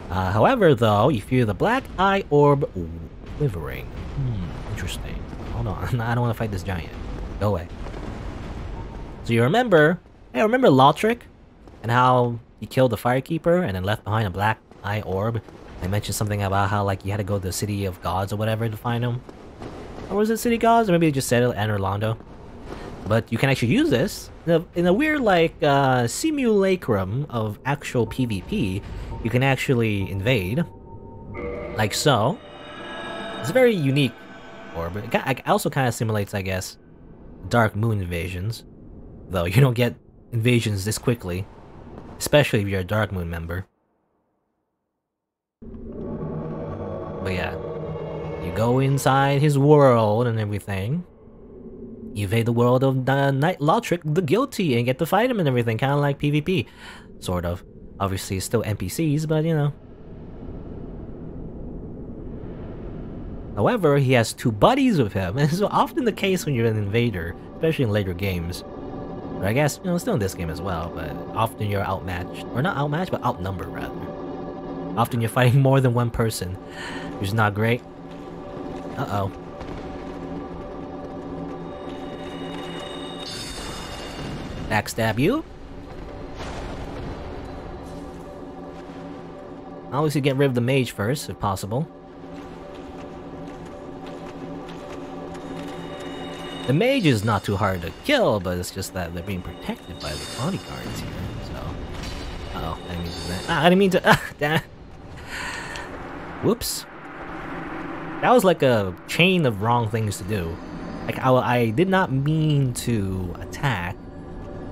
However, though, you feel the black eye orb quivering. Interesting. Hold on, I don't want to fight this giant. Go away. So you remember... Hey, remember Lordran? And how he killed the Firekeeper and then left behind a black eye orb? I mentioned something about how, like, you had to go to the City of Gods or whatever to find him. Or was it City Gods? Or maybe they just said it, Anor Londo. But you can actually use this in a weird, like, simulacrum of actual PvP. You can actually invade. Like so. It's a very unique orb. It also kind of simulates, I guess, Dark Moon invasions. Though you don't get invasions this quickly. Especially if you're a Dark Moon member. But yeah. You go inside his world and everything. You invade the world of Lordran the Guilty and get to fight him and everything, kind of like PvP. Sort of. Obviously, it's still NPCs, but you know. However, he has two buddies with him, and it's often the case when you're an invader, especially in later games. But I guess, you know, still in this game as well, but often you're outmatched. Or not outmatched, but outnumbered, rather. Often you're fighting more than one person, which is not great. Uh-oh. Backstab you. Obviously get rid of the mage first, if possible. The mage is not too hard to kill, but it's just that they're being protected by the bodyguards here, so... Uh-oh, I didn't mean to do that. Ah, I didn't mean to... damn. Whoops. That was like a chain of wrong things to do. Like, I did not mean to attack,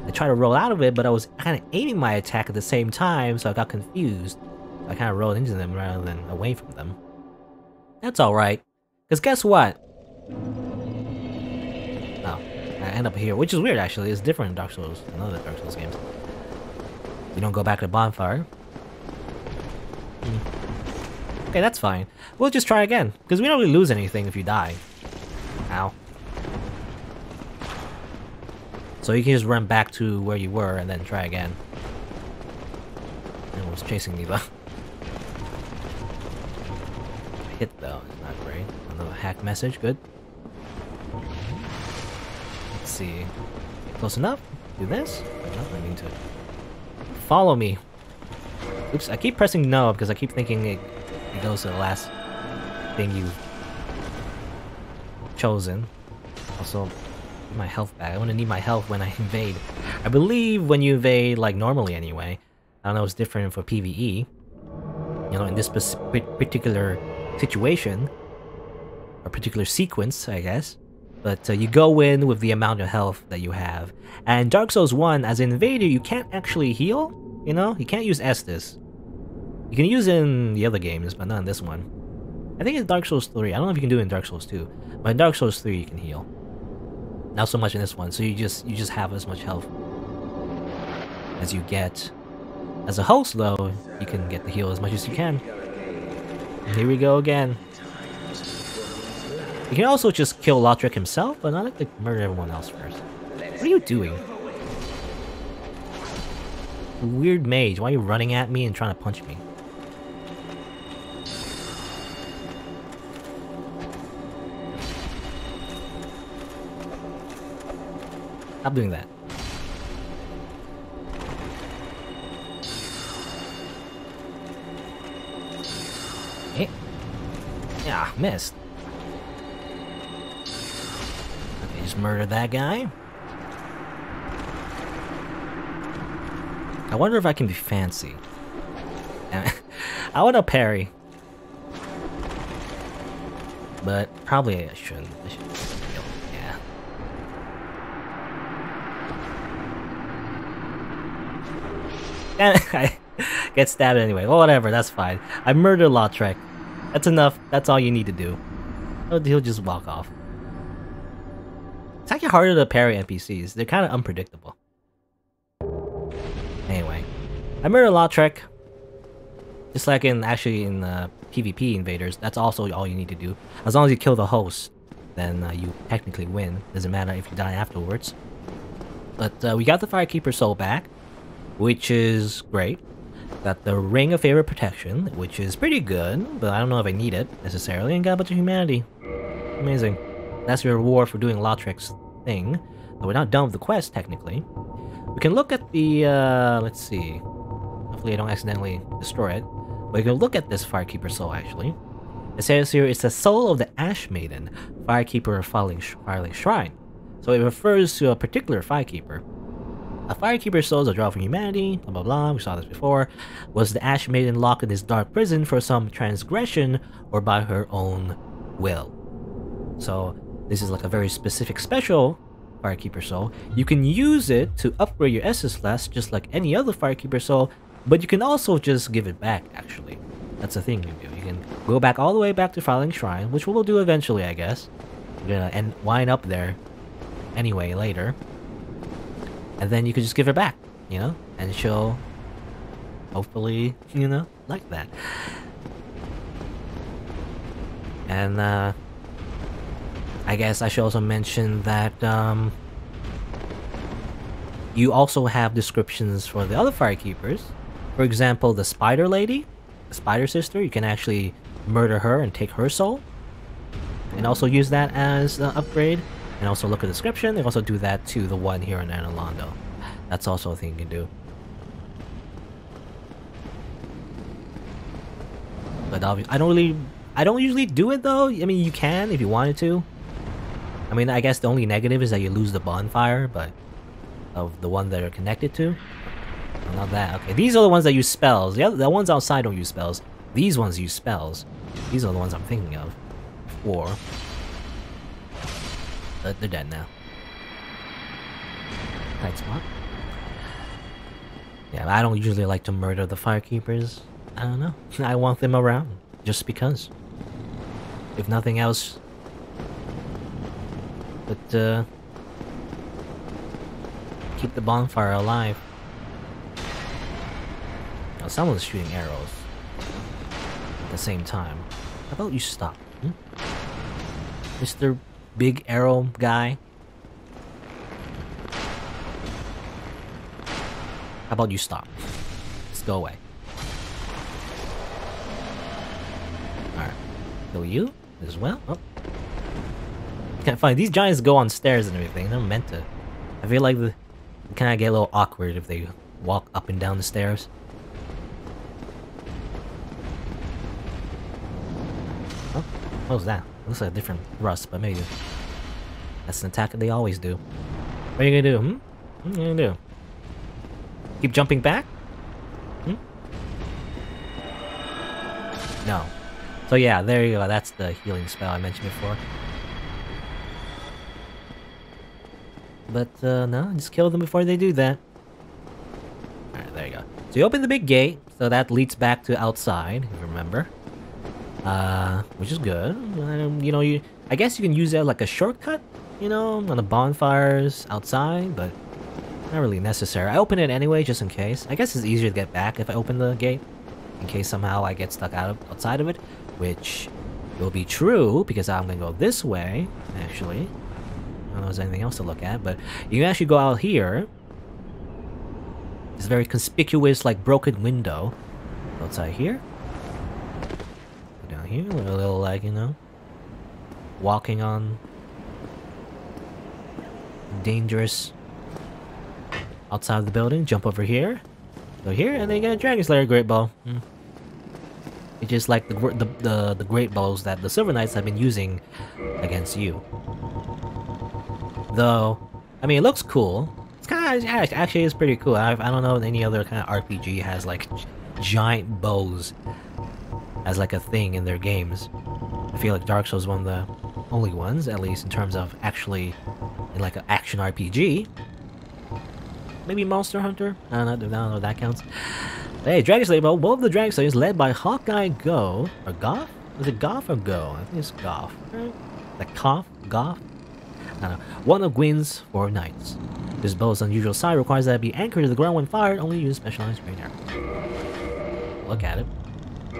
I tried to roll out of it, but I was kind of aiming my attack at the same time, so I got confused. I kind of rolled into them rather than away from them. That's alright. Because guess what? Oh, I end up here, which is weird actually. It's different in Dark Souls than other Dark Souls games. You don't go back to the bonfire. Okay, that's fine. We'll just try again, because we don't really lose anything if you die. Ow. So you can just run back to where you were and then try again. It was chasing me though. Hit though, not great. Another hack message, good. Let's see. Close enough? Do this? No, I need to. Follow me. Oops, I keep pressing no because I keep thinking it goes to the last thing you've chosen. Also, my health back. I want to need my health when I invade. I believe when you invade, like normally anyway, I don't know, it's different for PvE. You know, in this particular situation, or particular sequence, I guess. But you go in with the amount of health that you have. And Dark Souls 1, as an invader, you can't actually heal, you know? You can't use Estus. You can use it in the other games, but not in this one. I think in Dark Souls 3, I don't know if you can do it in Dark Souls 2, but in Dark Souls 3 you can heal. Not so much in this one, so you just have as much health as you get. As a host though, you can get the heal as much as you can. And here we go again. You can also just kill Lordran himself, but I like to murder everyone else first. What are you doing? Weird mage, why are you running at me and trying to punch me? Stop doing that. Okay. Yeah, missed. Okay, just murder that guy. I wonder if I can be fancy. I want to parry. But probably I shouldn't. Yeah. I get stabbed anyway. Well, whatever, that's fine. I murdered Lordran. That's enough. That's all you need to do. He'll just walk off. It's actually harder to parry NPCs. They're kind of unpredictable. Anyway, I murdered Lordran. Just like in PvP invaders, that's also all you need to do. As long as you kill the host, then you technically win. Doesn't matter if you die afterwards. But we got the Firekeeper soul back, which is great. Got the Ring of Favor Protection, which is pretty good, but I don't know if I need it necessarily. And got a bunch of humanity. Amazing. That's your reward for doing Lordran's thing. But we're not done with the quest, technically. We can look at the, let's see. Hopefully I don't accidentally destroy it. But you can look at this Firekeeper soul, actually. It says here, it's the soul of the Ash Maiden, Firekeeper of Firelink Shrine. So it refers to a particular Firekeeper. A Firekeeper's soul is a draw from humanity, blah blah blah, we saw this before. Was the Ash Maiden locked in this dark prison for some transgression or by her own will? So this is like a very specific special Firekeeper soul. You can use it to upgrade your Estus class just like any other Firekeeper soul, but you can also just give it back, actually. That's the thing you can do. You can go back all the way back to Firelink Shrine, which we'll do eventually, I guess. We're gonna wind up there anyway later. And then you could just give her back, you know? And she'll hopefully, you know, like that. And I guess I should also mention that you also have descriptions for the other Firekeepers. For example, the Spider Lady, the Spider Sister, you can actually murder her and take her soul. And also use that as an upgrade. And also look at the description, they also do that to the one here in Analondo. That's also a thing you can do. But obviously, I don't usually do it though. I mean, you can if you wanted to. I mean, I guess the only negative is that you lose the bonfire, but of the one that are connected to. Well, not that. Okay, these are the ones that use spells. The ones outside don't use spells. These ones use spells. These are the ones I'm thinking of. Or they're dead now. Tight spot. Yeah, I don't usually like to murder the firekeepers. I don't know. I want them around, just because. If nothing else. But, keep the bonfire alive. Now, someone's shooting arrows at the same time. How about you stop, Mr. Big Arrow Guy? How about you stop? Just go away. Alright. Kill you as well? Oh. Can't find these giants go on stairs and everything. They're meant to. I feel like they kind of get a little awkward if they walk up and down the stairs. Oh, what was that? Looks like a different thrust, but maybe that's an attack that they always do. What are you gonna do? What are you gonna do? Keep jumping back? No. So yeah, there you go. That's the healing spell I mentioned before. But no, just kill them before they do that. Alright, there you go. So you open the big gate, so that leads back to outside, if you remember. Which is good. You know, I guess you can use that like a shortcut, you know, on the bonfires outside, but not really necessary. I open it anyway, just in case. I guess it's easier to get back if I open the gate, in case somehow I get stuck outside of it, which will be true, because I'm gonna go this way, actually. I don't know if there's anything else to look at, but you can actually go out here. This very conspicuous, like, broken window. Outside here. Go down here, a little, like, you know, walking on dangerous outside of the building. Jump over here. Go here, and then you get a Dragon Slayer Great Bow. It's just like the Great Bows that the Silver Knights have been using against you. Though, I mean, it looks cool. It's kind of actually is pretty cool. I don't know if any other kind of RPG has like giant bows as like a thing in their games. I feel like Dark Souls is one of the only ones, at least in terms of actually in like an action RPG. Maybe Monster Hunter? I don't know if that counts. Hey, Dragon Slayer Bow. Both of the Dragon Slayers led by Hawkeye Go. Or Goff? Was it Goff or Go? I think it's Goff. Right? Like Goff? Goff? I don't know. One of Gwyn's 4 knights. This bow's unusual side requires that it be anchored to the ground when fired, only use specialized rain arrow. Look at it. I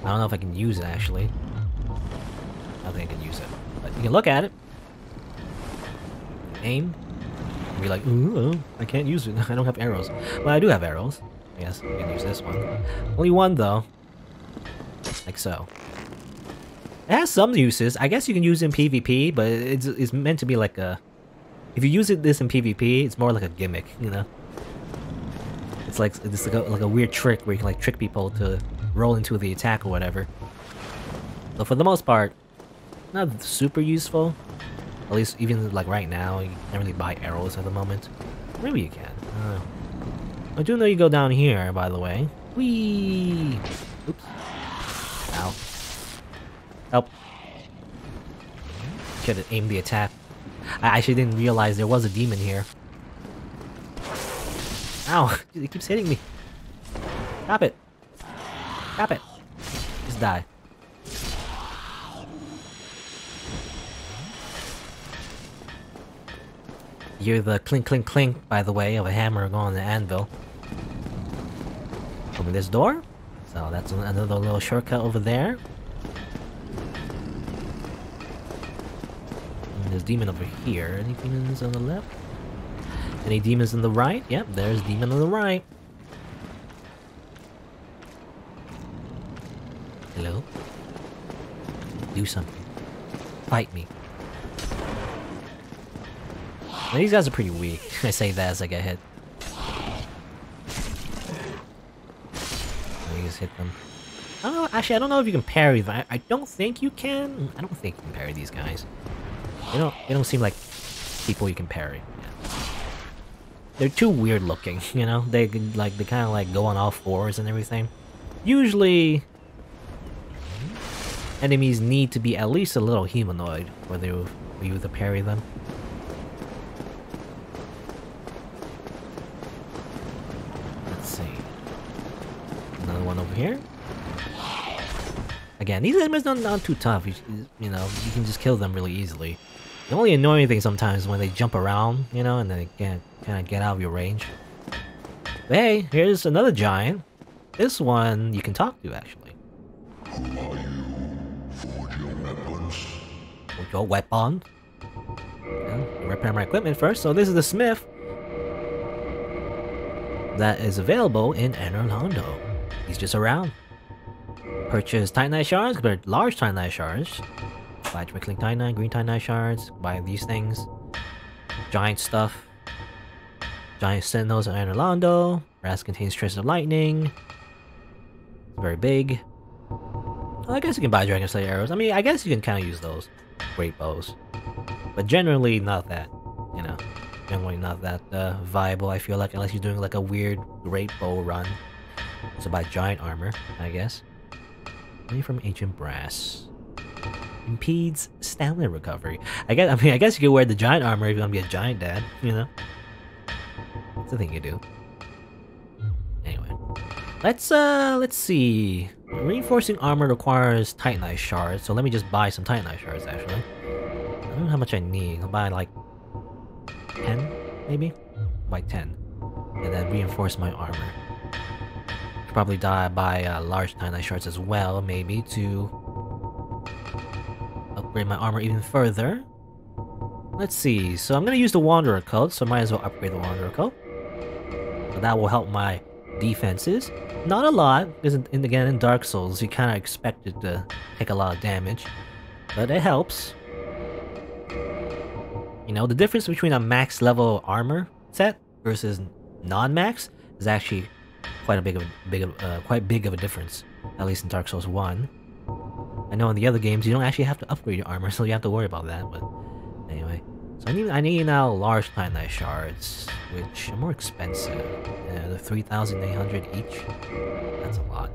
don't know if I can use it actually. I don't think I can use it. But you can look at it. Aim. And be like, ooh, I can't use it. I don't have arrows. Well, I do have arrows. I guess I can use this one. Only one though. Like so. It has some uses. I guess you can use it in PvP, but it's meant to be like a... If you use this in PvP, it's more like a gimmick, you know? It's like a weird trick where you can like trick people to roll into the attack or whatever. But for the most part, not super useful. At least even like right now, you can't really buy arrows at the moment. Maybe you can. I don't know. I do know you go down here, by the way. Whee! Oops. Ow. Help. Should have aimed the attack. I actually didn't realize there was a demon here. Ow! It keeps hitting me. Stop it. Stop it. Just die. You hear the clink clink clink, by the way, of a hammer going on the anvil. Open this door. So that's another little shortcut over there. There's demon over here. Any demons on the left? Any demons on the right? Yep, there's demon on the right. Hello? Do something. Fight me. Well, these guys are pretty weak. I say that as I get hit. Let me just hit them. I don't know, actually, I don't know if you can parry them. I don't think you can. I don't think you can parry these guys. They don't seem like people you can parry. Yeah. They're too weird looking, you know? They kind of like go on all fours and everything. Usually, enemies need to be at least a little humanoid for you to parry them. here. Again, these enemies are not too tough. You know, you can just kill them really easily. The only annoying thing sometimes is when they jump around, you know, and then they can't kind of get out of your range. But hey, here's another giant. This one you can talk to, actually. Who are you? Forge your weapons. Forge your weapon. Yeah, repair my equipment first. So this is the smith that is available in Orlando. He's just around. Purchase Titanite shards, but large Titanite shards. Buy Twinkling Titanite, green Titanite shards. Buy these things. Giant stuff. Giant sentinels in Orlando. Brass contains traces of lightning. It's very big. Well, I guess you can buy Dragon Slayer arrows. I mean, I guess you can kind of use those. Great bows. But generally not that, you know. Generally not that viable, I feel like, unless you're doing like a weird great bow run. So buy giant armor, I guess. Money from ancient brass. Impedes stamina recovery. I guess you could wear the giant armor if you're gonna be a giant dad, you know? That's the thing you do. Anyway. Let's see. Reinforcing armor requires Titanite shards, so let me just buy some Titanite shards actually. I don't know how much I need. I'll buy like 10, maybe? Buy 10. And then reinforce my armor. Probably buy large Titanite shards as well, maybe, to upgrade my armor even further. Let's see, so I'm gonna use the Wanderer coat, so I might as well upgrade the Wanderer coat. So that will help my defenses. Not a lot, because again, in Dark Souls, you kind of expect it to take a lot of damage. But it helps. You know, the difference between a max level armor set versus non-max is actually quite big of a difference, at least in Dark Souls 1. I know in the other games you don't actually have to upgrade your armor, so you have to worry about that. But anyway, so I need now large Titanite shards, which are more expensive. They're 3,800 each. That's a lot.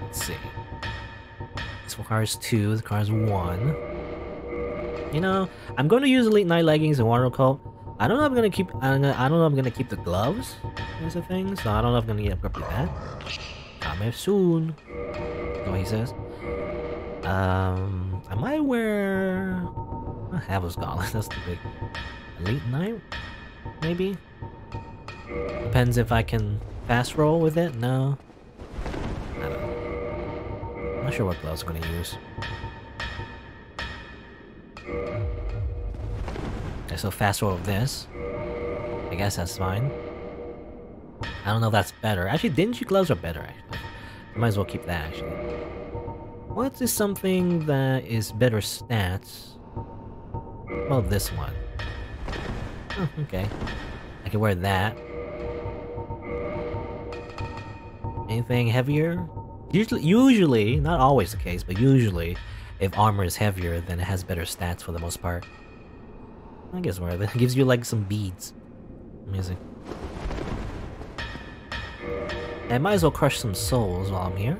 Let's see. This requires 2. This requires 1. You know, I'm going to use Elite Knight leggings and Water Coat. I don't know if I'm gonna keep. I don't know if I'm gonna keep the gloves as a thing. So I don't know if I'm gonna get upgrade that. Coming soon. That's what he says. I might wear a Havel's Gauntlet. That's the big Elite Knight, maybe. Depends if I can fast roll with it. No, I don't know. I'm not sure what gloves I'm gonna use. Okay, so fast roll with this. I guess that's fine. I don't know if that's better. Actually, dingy gloves are better, actually. I might as well keep that, actually. What is something that is better stats? Well, this one. Oh, okay. I can wear that. Anything heavier? Usually, not always the case, but usually, if armor is heavier, then it has better stats for the most part. I guess where it gives you like some beads. Amazing. I might as well crush some souls while I'm here.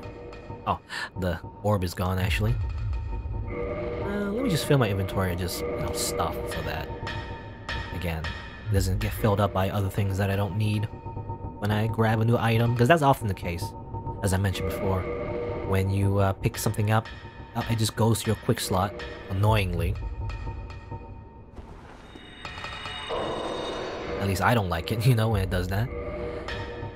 Oh, the orb is gone actually. Let me just fill my inventory and just, you know, stuff so that, again, it doesn't get filled up by other things that I don't need when I grab a new item, because that's often the case, as I mentioned before. When you pick something up, it just goes to your quick slot, annoyingly. At least I don't like it, you know, when it does that.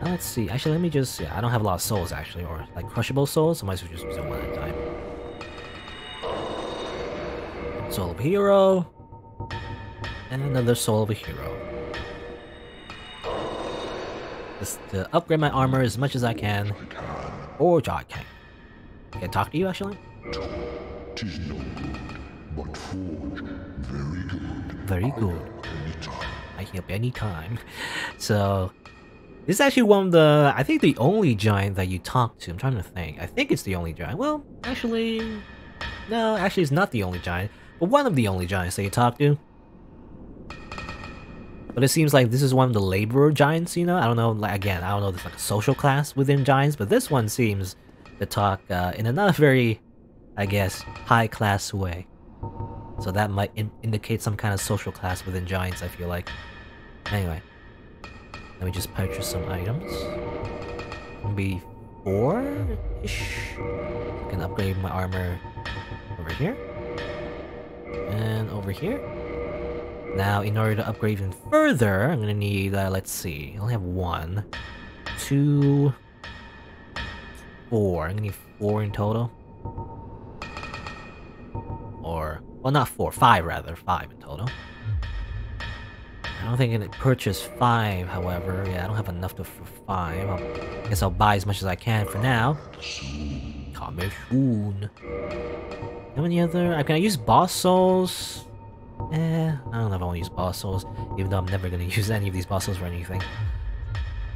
Now let's see. Actually, let me just... Yeah, I don't have a lot of souls, actually, or like crushable souls, so I might as well just use them one at a time. Soul of a hero. And another soul of a hero. Just to upgrade my armor as much as I can. Or I can. Can I talk to you, actually? Tis no good, but forge very good. Very good. Anytime. I help anytime. So, this is actually one of the... I think the only giant that you talk to. I'm trying to think. I think it's the only giant. Well, actually... No, actually it's not the only giant. But one of the only giants that you talk to. But it seems like this is one of the laborer giants, you know? I don't know, like, again, I don't know if there's like a social class within giants, but this one seems to talk in a not very, I guess, high-class way. So that might indicate some kind of social class within giants, I feel like. Anyway. Let me just purchase some items. Maybe 4-ish. I can upgrade my armor over here. And over here. Now, in order to upgrade even further, I'm gonna need, let's see. I only have 1, 2, 4. I'm gonna need 4 in total. Or, well, not 4, 5 rather. 5 in total. I don't think I can purchase 5, however. Yeah, I don't have enough for 5. I guess I'll buy as much as I can for now. Coming soon. How many other... Can I use boss souls? I don't know if I want to use boss souls, even though I'm never going to use any of these boss souls for anything.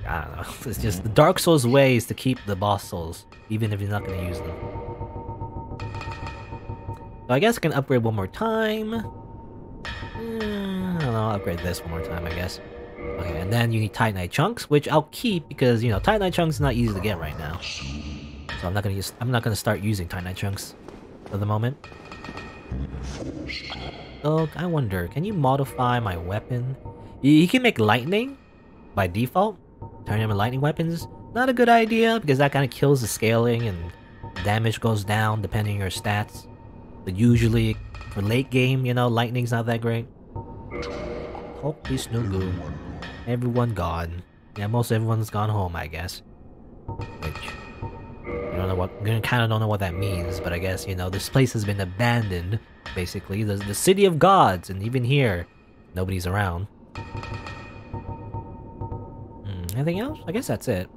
I don't know. It's just the Dark Souls way is to keep the boss souls, even if you're not going to use them. So I guess I can upgrade one more time. I don't know, I'll upgrade this one more time, I guess. Okay, and then you need Titanite chunks, which I'll keep because, you know, Titanite chunks is not easy to get right now. So I'm not gonna start using Titanite chunks for the moment. So I wonder, can you modify my weapon? You can make lightning by default. Turn them into lightning weapons. Not a good idea because that kind of kills the scaling and damage goes down depending on your stats. But usually for late game, you know, lightning's not that great. Oh, he's no good. Everyone gone. Yeah, most everyone's gone home, I guess. Which, I don't know what, kind of don't know what that means, but I guess, you know, this place has been abandoned, basically. The city of gods, and even here, nobody's around. Anything else? I guess that's it.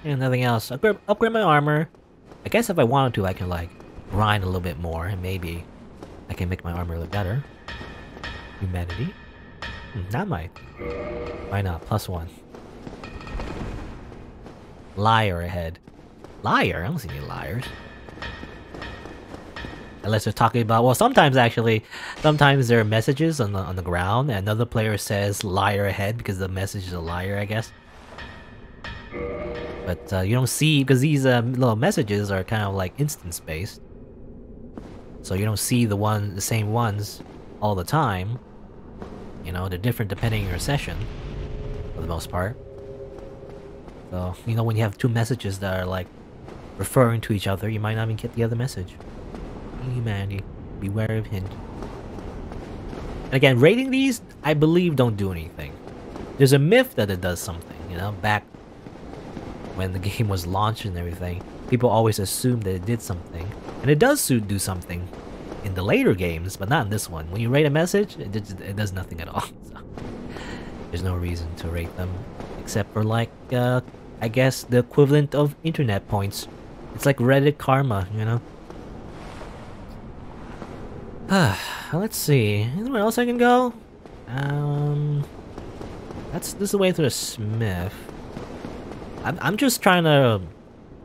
And nothing else. Upgrade my armor. I guess if I wanted to, I can, like, grind a little bit more, and maybe I can make my armor look better. Humanity? That might. Why not? +1. Liar ahead. Liar? I don't see any liars. Unless they're talking about... Well, sometimes, actually, sometimes there are messages on the ground, and another player says liar ahead because the message is a liar, I guess. But you don't see... Because these little messages are kind of like instance-based. So you don't see the same ones all the time. You know, they're different depending on your session, for the most part. So, you know, when you have 2 messages that are, like, referring to each other, you might not even get the other message. Humanity. Beware of hint. And again, rating these, I believe, don't do anything. There's a myth that it does something, you know, back when the game was launched and everything. People always assumed that it did something. And it does do something in the later games, but not in this one. When you rate a message, it does nothing at all. So, there's no reason to rate them. Except for, like, I guess the equivalent of internet points. It's like Reddit karma, you know? Let's see. Anywhere else I can go? This is the way to the smith. I'm just trying to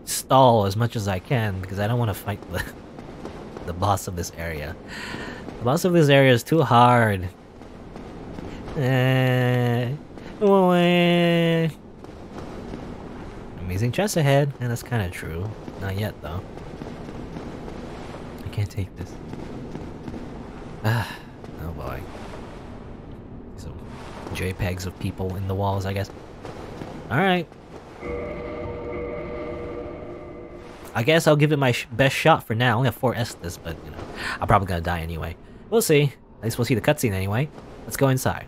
stall as much as I can because I don't want to fight the boss of this area. The boss of this area is too hard. Amazing chest ahead, and that's kind of true. Not yet, though. I can't take this. Oh boy. Some JPEGs of people in the walls, I guess. Alright. I guess I'll give it my best shot for now. I only have 4 Estus, but, you know, I'm probably gonna die anyway. We'll see. At least we'll see the cutscene anyway. Let's go inside.